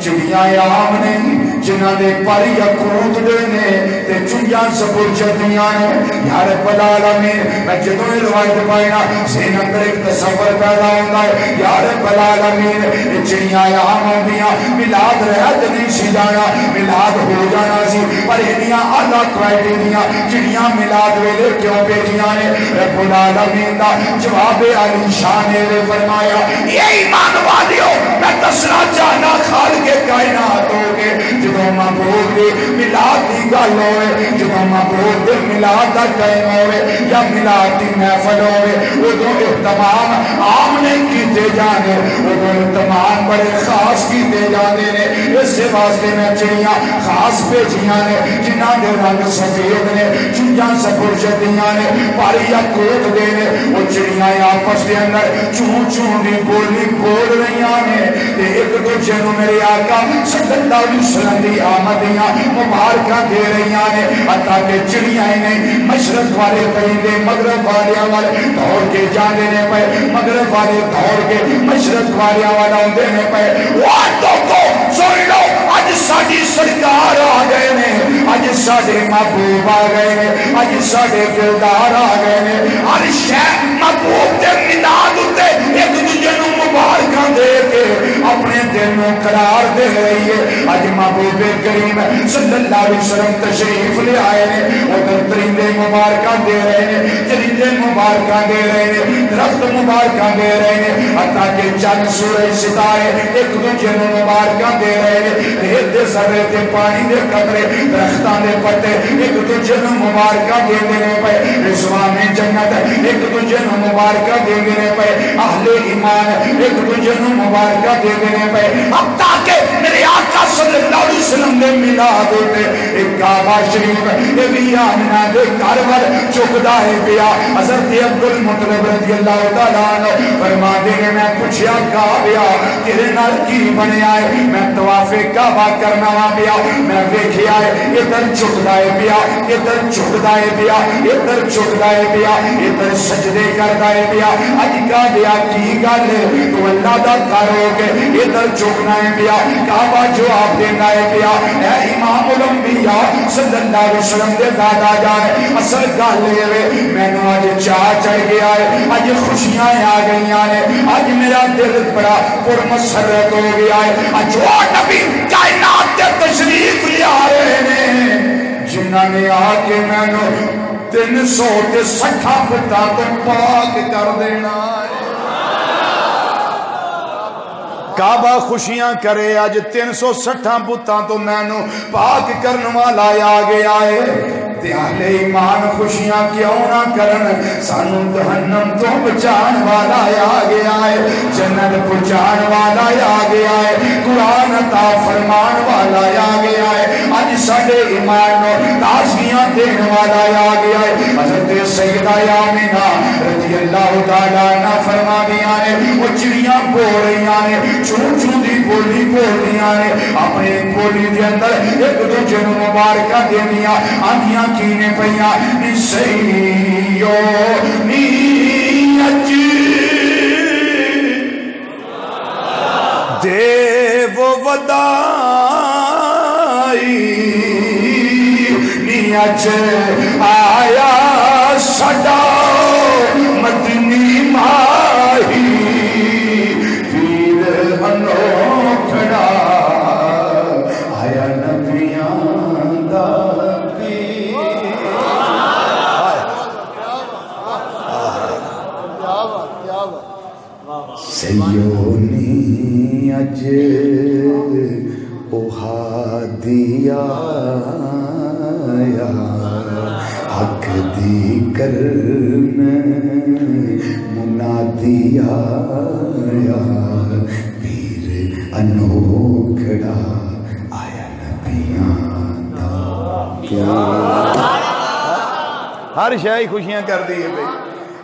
چڑیاں عام نہیں جنہاں دے پر یا کروت دے نے تے چڑیاں سبور چڑیاں نے. یا رب العالمین میں جدوں یہ روایت پائنا ذہن اندر ایک تصور پیدا ہوتا ہے. یا رب العالمین یہ چڑیاں عام ہوندیاں میلاد رہت نہیں سی جانا، میلاد ہو جانا سی، پر انیاں اعلیٰ کوالٹی دیاں چڑیاں میلاد ویلے کیوں بیٹھیاں نے؟ رب العالمین دا جواب علی شان نے فرمایا یہ ایمان والیو میں دسنا چاہنا خالق کائنات ہوگے جدوں محبوب دی میلاد دی گل ہوئے، جدوں محبوب دی میلاد دا ٹائم ہوئے یا میلاد دی محفل ہوئے ادوں اہتمام عام نہیں کیتے جانے، ادوں اہتمام بڑے خاص کیتے جانے نے. اس واسطے میں چڑیاں خاص بھیجیاں نے جنہاں دے رنگ سفید نے، چڑیاں سبور چڑیاں نے، پر یا کوٹ دے نے. وہ چڑیاں آپس دے اندر چوں چوں دی بولی بول رہیاں نے تے ایک دوجے نوں میرے آقا صلی اللہ علیہ وسلم دی آمدیاں مبارکاں دے رہیاں نے. حتیٰ کہ چڑیاں ہی نہیں مشرق والے پرندے مغرب والے والے دوڑ کے جانے نے پے، مغرب والے دوڑ کے مشرق والے والا ہوندے نے پے. وہ کو سن لو اج ساڈی سرکار آ گئے نے، اج ساڈے محبوب آ گئے نے، اج ساڈے دلدار آ گئے نے. ہر شے محبوب دے میلاد تے ایک دوجے نوں مبارکاں دے کے اپنے دل نوں قرار دے رہی ہے. اج محبوب کریم صلی اللہ علیہ وسلم تشریف لے آئے نے، ادھر پرندے مبارکاں دے رہے نے، چرندے مبارکاں دے رہے نے، درخت مبارکاں دے رہے نے. حتیٰ کہ چند سورج ستارے ایک دوجے نوں مبارکاں دے رہے نے. ریت دے ذرے تے پانی دے قطرے درختاں دے پتے ایک دوجے نوں مبارکاں دے نے پے. رضوان جنت ایک دوجے نوں مبارکاں دے نے پے. اہل ایمان ایک دوجے نوں مبارکاں دے نے پے. اب تاکہ میرے آقا صلی اللہ علیہ وسلم نے میلاد ہوتے ایک کعبہ شریف یہ بھی آمنہ دے گھر ور چکدا ہے پیا. حضرت عبد المطلب رضی اللہ تعالیٰ عنہ فرما دے نے میں پوچھیا کعبہ تیرے نال کی بنیا ہے؟ میں طواف کعبہ کرنا وا پیا، میں ویکھیا ہے ادھر چکدا ہے پیا، ادھر چکدا ہے پیا، ادھر چکدا ہے پیا، ادھر سجدے کردا ہے پیا. اج کعبہ کی گل تو اللہ دا گھر ہو کے ادھر چکنا ہے پیا. کعبہ جواب دینا ہے پیا اے امام الانبیاء صلی اللہ علیہ وسلم دے دادا جان اصل گل اے مینوں اج چاہ چڑھ گیا ہے، اج خوشیاں آ گئیاں نے، اج میرا دل بڑا پرمسرت ہو گیا ہے. اج وہ نبی کائنات تے تشریف لے آ رہے نے جنہاں نے آ کے مینوں 360 پتاں تو پاک کر دینا ہے کعبہ خوشیاں کرے اج 360 پتاں تو مینوں پاک کرن والا آ گیا ہے تے اہل ایمان خوشیاں کیوں نہ کرن سانو جہنم تو بچان والا آ گیا ہے جنت پہنچان والا آ گیا ہے قرآن عطا فرمان والا آ گیا ہے اج ساڈے ایمان نو تازگیاں دین والا آ گیا ہے حضرت سیدہ آمینہ رضی اللہ تعالی عنہ فرماندیاں نے وہ چڑیاں بول رہیاں نے چون چون دی بولی بول رہیاں نے اپنے بولی دے اندر ایک دوجے نوں مبارکاں دیندیاں آندیاں کینے پیاں نی سیو نی اج دیو ودائی نی اج آیا ساڈا مدنی ماہی پیر انوکھڑا آیا نبیاں دا سیونی اج اوہادیا حق دی کرن منادیا پیر انوکھڑا آیا نبیاں دا ہر شاہی خوشیاں کر دی ہے بھئی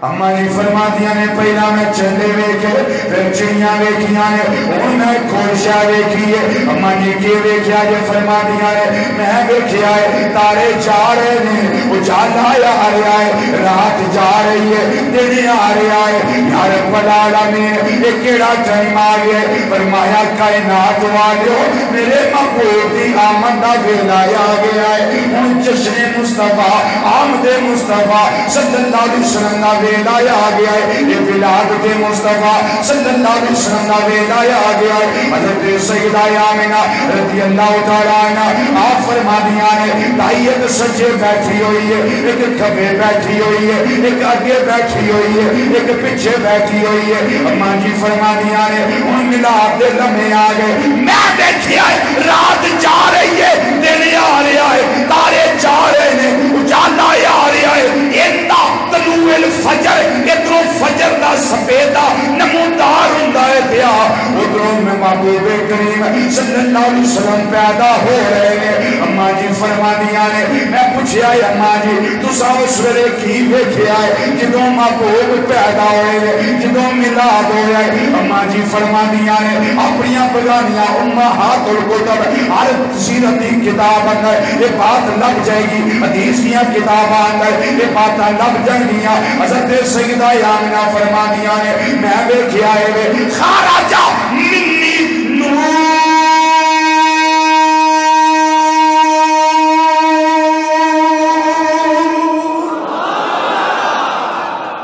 اما جی فرماتیاں نے پہلا میں چندے ویکھے پھر چڑیاں ویکھیاں نے انہیں کھوشا ویکھیے اما جی کے ویکھیا جے فرماتیاں نے میں ویکھیا ہے تارے جا رہے ہیں اجالا آ رہا ہے رات جا رہی ہے دن آ رہا ہے یار پلالا میں ایک کیڑا ٹائم آ گیا ہے فرمایا کائنات والیو میرے محبوب دی آمد دا ویلا آ گیا ہے ان جشن مصطفیٰ آمد مصطفیٰ صلی اللہ علیہ وسلم دا ویلا آ گیا ہے یہ ولادت مصطفیٰ صلی اللہ علیہ وسلم دا ویلا آ گیا ہے حضرت سیدہ آمینہ رضی اللہ تعالیٰ عنہ آپ فرمانیاں نے دائی ایک سجے بیٹھی ہوئی ہے ایک کھبے بیٹھی ہوئی ہے ایک آگے بیٹھی ہوئی ہے ایک پیچھے بیٹھی ہوئی ہے اماں جی فرمانیاں نے ان ملاد دے لمحے آ گئے میں دیکھیا ہے رات جا رہی ہے دن آ رہا ہے تارے جا رہے ہیں اجالا آ رہا ہے انتا طلوع الفجر ادھروں فجر دا سپیدہ نمودار ہوندا ہے پیا ادھروں میں محبوب کریم صلی اللہ علیہ وسلم پیدا ہو رہے ہیں اماں جی فرمانیاں نے میں پوچھیا ہے اماں جی تساں اس ویلے کی ویکھیا ہے جدوں محبوب پیدا ہوئے جدوں میلاد ہویا ہے اماں جی فرمانیاں نے اپنی بگانیاں امہات الکتب ہر سیرت کی کتاب اندر یہ بات لگ جائے گی حدیث کی کتاباں اندر یہ باتاں لگ جائیں گی حضرت سیدہ آمینہ فرمانیاں نے میں ویکھیا ہے خارجہ منی نور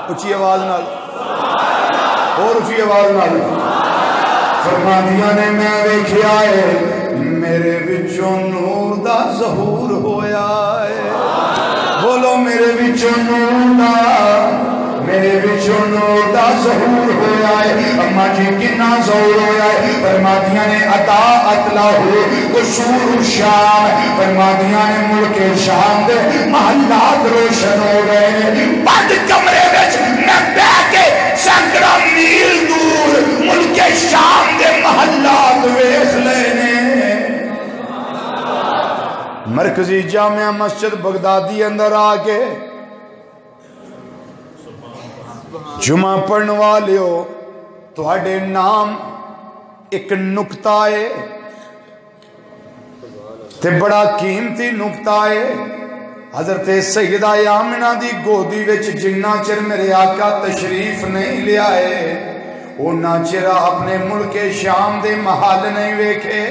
اچھی آواز نال اور اچھی آواز نال فرمانیاں نے میں ویکھیا ہے میرے وچوں نور دا ظہور ہویا ہے بولو میرے وچوں نور دا ظہور ہویا ہے اما جی کنا ظہور ہویا ہے فرماتیاں نے اطاعت لاہو قصور الشام فرماتیاں نے ملک شام دے محلات روشن ہو گئے بند کمرے وچ میں بیٹھ کے سینکڑا میل دور ملک شام دے محلات ویکھ لینے مرکزی جامعہ مسجد بغدادی اندر آکے جمعہ پڑھنے والے ہو تہاڈے نام ایک نکتہ ہے تے بڑا قیمتی نکتہ ہے حضرت سیدہ آمنہ دی گودی وچ جنہ چر میرے آقا تشریف نہیں لیا ہے اونا چر اپنے ملک شام دے محل نہیں ویکھے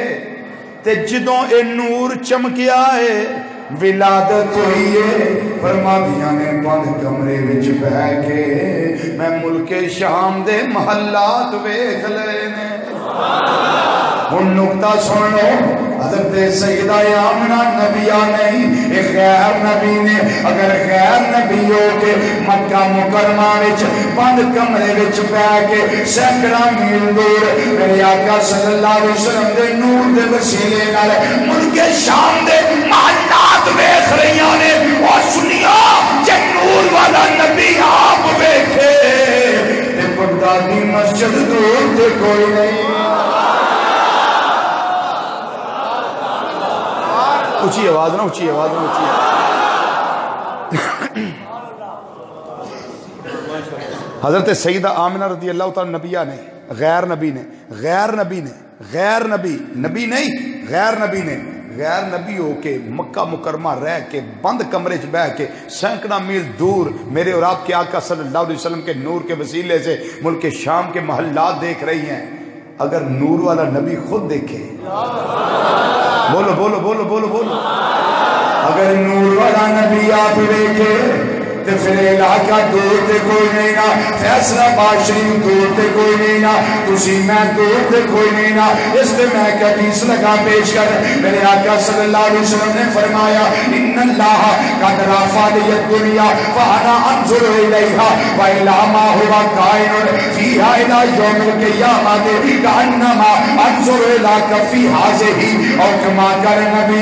تے جدوں اے نور چمکیا ہے ولادت ہوئی ہے فرمانیاں نے بند کمرے وچ بیٹھ کے میں ملک شام دے محلات ویکھ لے نے ہن نقطہ سن لو، حضرت سیدہ آمنہ نبیہ نہیں، ایک غیر نبی نے اگر غیر نبی ہو کے مکہ مکرمہ وچ بند کمرے وچ بیٹھ کے سینکڑاں میل دور میرے آقا صلی اللہ علیہ وسلم دے نور دے وسیلے نال ملک شام دے محلات ویکھ رہیاں نے، اور سنیا جے نور والا نبی آپ ویکھے تے بغدادی مسجد دور تے کوئی نہیں۔ اونچی آواز نہ، اونچی آواز نہ، اونچی آواز۔ حضرت سیدہ آمنہ رضی اللہ تعالی نبیہ نے، غیر نبی نے، غیر نبی نے، غیر نبی، نبی نہیں غیر نبی نے، غیر نبی ہو کے مکہ مکرمہ رہ کے بند کمرے چ بیٹھ کے سینکڑا میل دور میرے اور آپ کے آقا صلی اللہ علیہ وسلم کے نور کے وسیلے سے ملک شام کے محلات دیکھ رہی ہیں۔ اگر نور والا نبی خود دیکھے، بولو بولو بولو بولو بولو، اگر نور والا نبی آپ دیکھے تے پھر علاقہ دور تے کوئی نہیں نا، فیصلہ آباد شریف دور تے کوئی نہیں نا، تسی میں دور تے کوئی نہیں نا۔ اس تے میں ایک حدیث لگا پیش کر، میرے آقا صلی اللہ علیہ وسلم نے فرمایا ان اللہ قد رفع لی الدنیا وانا انظر الیہا والی ما هو کائن فیہا الی یوم القیامۃ کانما انظر الیک فی ہذہ او کما قال نبی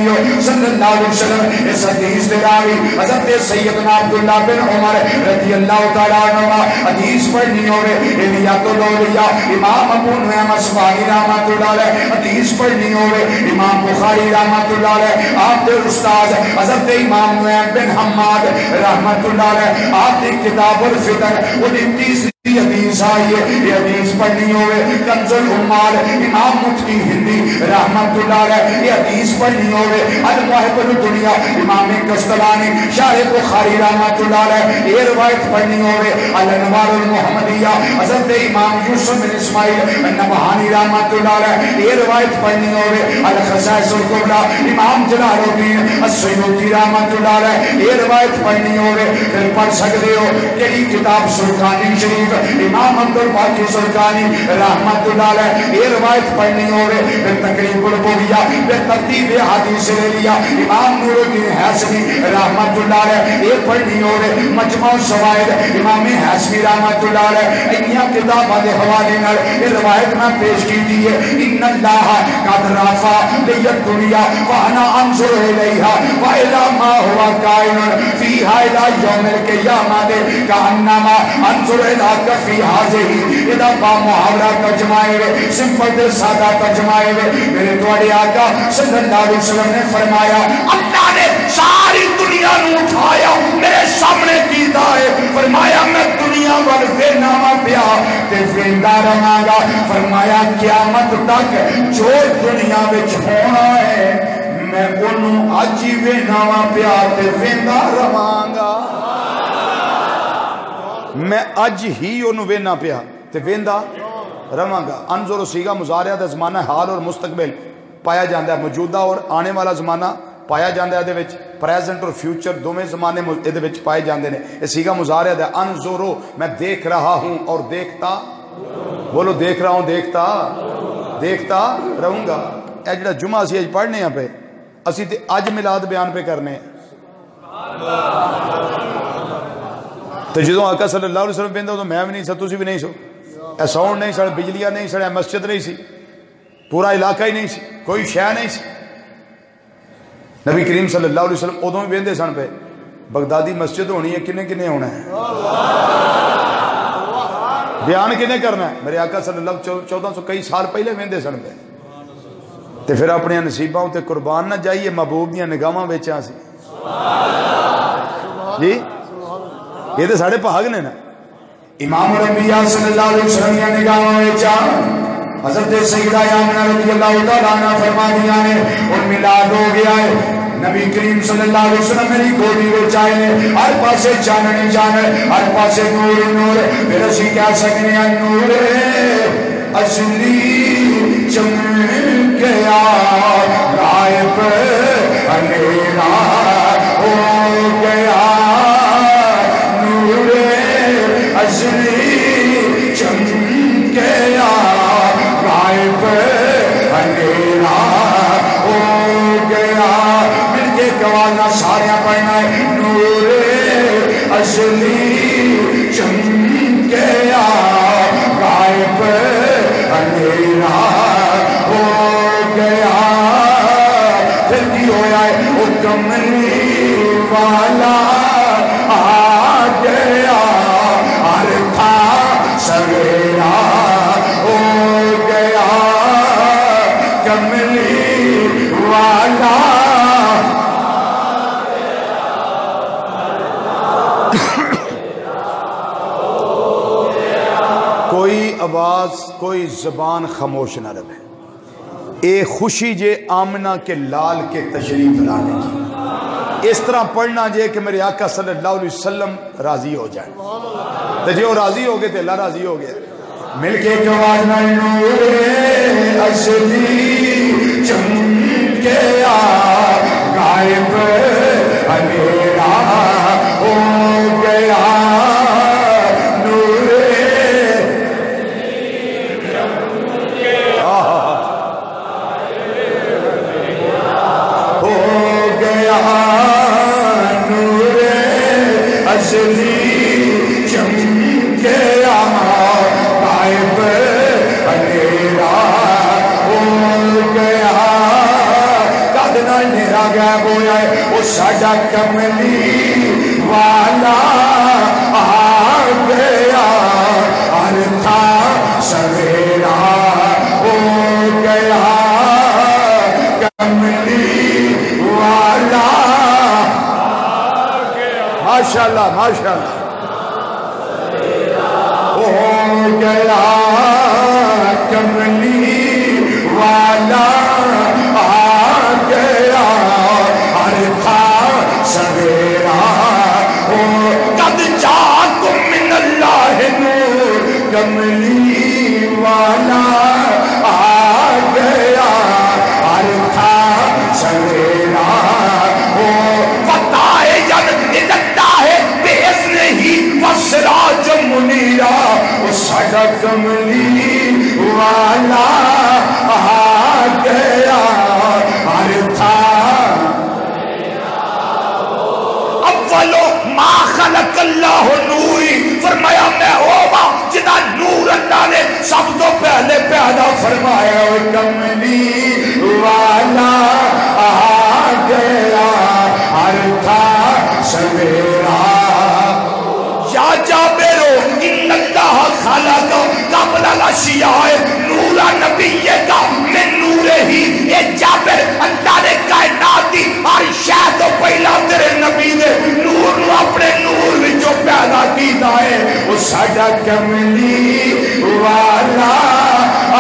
صلی اللہ علیہ وسلم۔ اس حدیث دے راوی حضرت سیدنا عبداللہ بن عمر رضی اللہ تعالیٰ عنہ حدیث پڑھنی ہوئے الیات الاولیاء امام ابو نعیم اصفہانی رحمۃ اللہ علیہ حدیث پڑھنی ہوئے امام بخاری رحمۃ اللہ علیہ آپ کے استاد حضرت امام نعیم بن حماد رحمۃ اللہ علیہ آپ کی کتاب الفتن وہ 30 حدیث آئی ہے، یہ حدیث پڑھنی ہوئے کنز العمال امام مفتی ہندی رحمت اللہ علیہ یہ حدیث پڑھنی ہوئے المحب الدنیا امام قسطلانی شارح بخاری رحمت اللہ علیہ یہ روایت پڑھنی ہوئے الانوار المحمدیہ حضرت امام یوسف بن اسماعیل نبہانی رحمت اللہ علیہ یہ روایت پڑھنی ہوئے الخصائص الکبری امام جلال الدین السیوطی رحمت اللہ علیہ یہ روایت پڑھنی ہوئے پھر پڑھ سکتے ہو کئی کتاب سلطانی شریف امام عبدالباقی سلطانی رحمت اللہ علیہ یہ روایت پڑھنی ہوئے پھر تقریب البویہ پھر ترتیب حدیث لیا امام نور الدین حیثمی رحمت اللہ علیہ یہ پڑھنی ہوئے مجمع الشوائد امام حیثمی رحمت اللہ علیہ انہیاں کتابہ دے حوالے نال یہ روایت میں پیش کی دی ہے ان اللہ قد رفع لی الدنیا وانا انظر الیہا وإلی ما هو کائن فیہا الی یوم القیامۃ کانما انظر الی فی حاضری ادا با محاورہ ترجمائے ہوئے سمپل دے سادہ ترجمائے ہوئے میرے دوڑے آقا صلی اللہ علیہ وسلم نے فرمایا اللہ نے ساری دنیا نو اٹھایا میرے سامنے کیتا ہے، فرمایا میں دنیا وال وینا وا پیا تے ویندا رہاں گا، فرمایا قیامت تک جو دنیا وچ ہونا ہے میں انہوں اج ہی وینا وا پیا تے ویندا رہاں گا، میں اج ہی انہوں وینا پیا تے ویندا رہاں گا۔ انظر سیگا مضارع دا زمانہ حال اور مستقبل پایا جاندہ ہے، موجودہ اور آنے والا زمانہ پایا جاندہ ہے، دے وچ پریزنٹ اور فیوچر دومیں زمانے دے وچ پائے جاندے نے۔ یہ سیگا مضارع دا انظرو میں دیکھ رہا ہوں اور دیکھتا، بولو دیکھ رہا ہوں دیکھتا رہوں گا۔ اے جڑا جمعہ اسی اج پڑھنے ہیں پہ اسی تے اج میلاد بیان پہ کرنے ہیں، تو جدوں آقا صلی اللہ علیہ وسلم پہندہ تو میں بھی نہیں سا، تسی بھی نہیں سو، اے ساؤنڈ نہیں سڑے، بجلیاں نہیں سڑے، مسجد نہیں سی، پورا علاقہ ہی نہیں سی، کوئی شے نہیں سی۔ نبی کریم صلی اللہ علیہ وسلم ادوں بھی بہندے سن پہ بغدادی مسجد ہونی ہے، کنے کنے ہونا ہے، بیان کنے کرنا ہے، میرے آقا صلی اللہ 1400 کئی سال پہلے بہندے سن پہ، تے پھر اپنے نصیباں تے قربان نہ جائیے، محبوب دیاں نگاہاں وچاں سی جی، یہ تو ساڑھے پاگ نے نا۔ امام الانبیاء صلی اللہ علیہ وسلم یا نگاہوں وچا حضرت سیدہ آمنہ رضی اللہ تعالیٰ عنہ فرما دیا نے ان میلاد ہو گیا ہے، نبی کریم صلی اللہ علیہ وسلم میری گودی وچ آئے نے، ہر پاسے چاننے چانے، ہر پاسے نور نور، پھر اسی کہہ سکنے ہیں نور اصلی چمکیا غائب اندھیرا ہو گیا، نور اصلی چمکیا غائب اندھیرا آواز سارے پڑھنا ہے نور اصلی چمکیا غائب اندھیرا ہو گیا پھر کی ہویا ہے وہ کملی والا آ گیا ہر تھا سویرا ہو گیا کملی والا کوئی آواز کوئی زبان خاموش نہ رہے اے خوشی جے آمنہ کے لال کے تشریف لانے کی اس طرح پڑھنا جے کہ میرے آقا صلی اللہ علیہ وسلم راضی ہو جائے تو جے وہ راضی ہو گئے تو اللہ راضی ہو گیا مل کے آواز نہ نور اصلی چمکیا غائب اندھیرا ہو گیا نور ہو گیا نور اصلی چمکیا غائب اندھیرا ہو گیا کدنا اندھیرا غائب ہوا ہے وہ ساڈا کملی والا آ گیا ہر تھا سویرا ہو گیا کملی والا ماشاءاللہ ماشاءاللہ ہو گیا کملی والا آ گیا ہر تھا سویرا ہو قد جاءکم من اللہ نور کملی والا آ گیا ہر تھا سویرا ہو فتح جنتا ہے بإذن ہی وسراج منیرا وہ ساڈا کملی والا آ گیا ہر تھا اولو ما خلق اللہ نوری فرمایا میں ہوگا جدا نور اللہ نے سب تو پہلے پیدا فرمایا وہ کملی والا آ گیا ہر تھا سویرا یا جابرو ان اللہ خلق قبل الاشیاء نور نبی کا من نور ہی اے جابر اللہ نے کائنات دی ہر شے تو پہلا تیرے نبی نے نور نو اپنے نور وچوں پیدا کیتا ہے وہ ساڈا کملی والا آ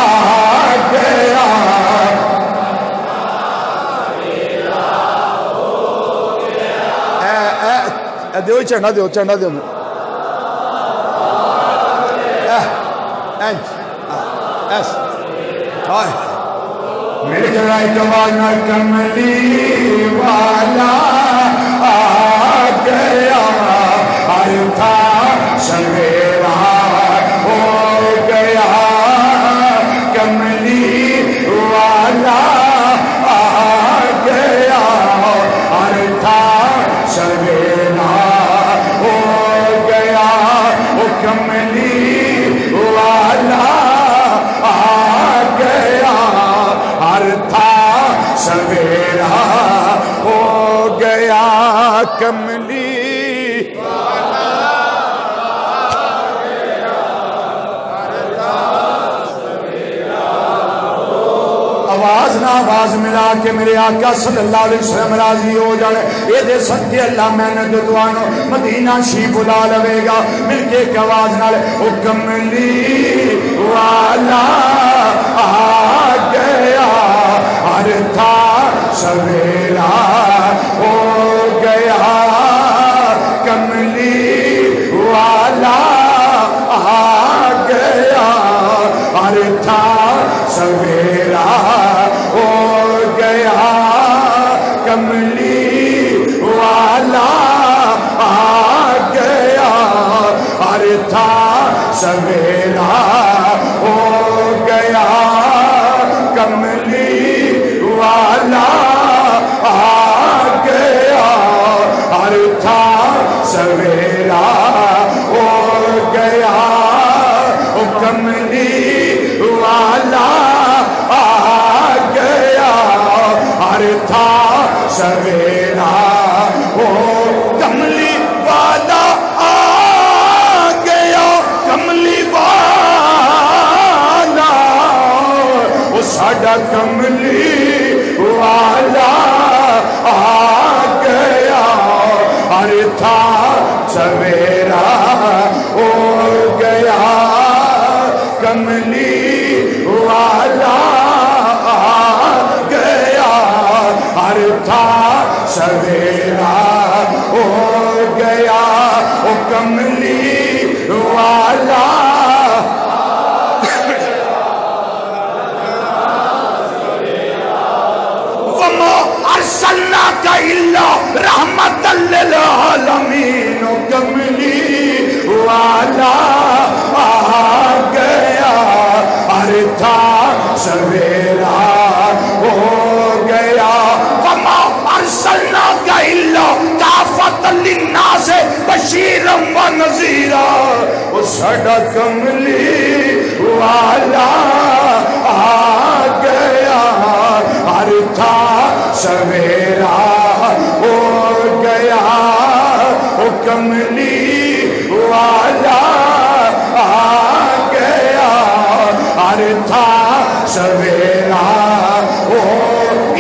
گیا دیو چنڈا دیو چنڈا دیو میرے جرائے کمانا کملی والا آ گیا ہر تھا سویرا ہو گیا کملی والا آ گیا ہر تھا سویرا ہو گیا وہ کملی والا آ گیا ہر تھا سویرا ہو گیا کملی والا آ گیا ہر تھا سویرا آواز نہ آواز ملا کے میرے آقا صلی اللہ علیہ وسلم راضی ہو جائے یہ دے سکتے اللہ محنت دوانو مدینہ شی بلا لوے گا مل کے ایک آواز نہ لے او کملی والا آ گیا ہر تھا سویرا ہو گیا کملی والا آ گیا ہر تھا سویرا ہو گیا کملی والا آ گیا ہر تھا سویرا ہو گیا کملی والا آ گیا ساڈا کملی والا آ گیا ہر تھا سویرا ہو گیا کملی والا آ گیا ہر تھا سویرا ہو گیا او کملی والا ارسلناک الا رحمت للعالمین کملی والا آ گیا ہر تھا سویرا ہو گیا وما ارسلناک الا کافۃ للناس بشیرا ونذیرا او ساڈا کملی والا آ گیا ہر تھا سویرا ہو گیا او کملی والا آ گیا ہر تھا سویرا ہو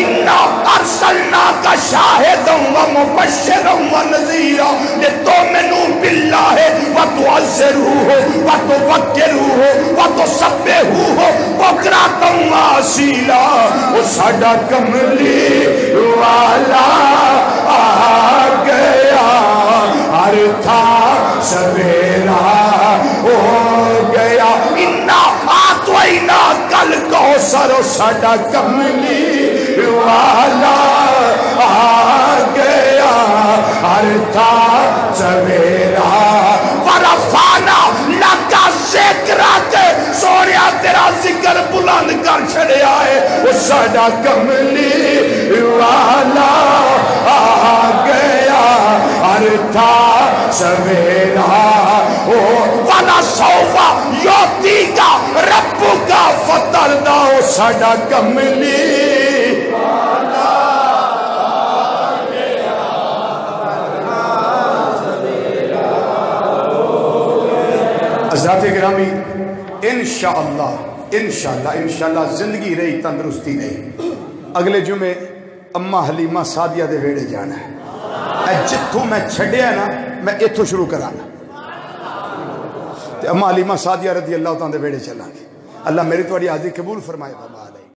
انا ارسلناک شاہدا ومبشرا ونذیرا لتؤمنوا باللہ وتعزروہ وتوقروہ وتسبحوہ بکرۃ واصیلا او ساڈا کملی والا آ گیا ہر تھا سویرا ہو گیا انا اعطیناک الکوثر او ساڈا کملی والا آ گیا ہر تھا سویرا ورفعنا لک ذکرک سونیا تیرا ذکر بلند کر چھڑیا ہے وہ ساڈا کملی والا آ گیا ہر تھا سویرا ہو وَلَسَوْفَ يُعْطِيكَ رَبُّكَ فَتَرْضَىٰ او ساڈا کملی والا آ گیا حضرات گرامی انشاءاللہ زندگی رہی تندرستی رہی اگلے جمعے اماں حلیمہ سعدیہ دے ویڑے جانا ہے جتھوں میں چھڑیا نا میں اتھوں شروع کرانا اماں حلیمہ سعدیہ رضی اللہ تعالیٰ دے ویڑے چلیں گے اللہ میری تواڈی حاضری قبول فرمائے.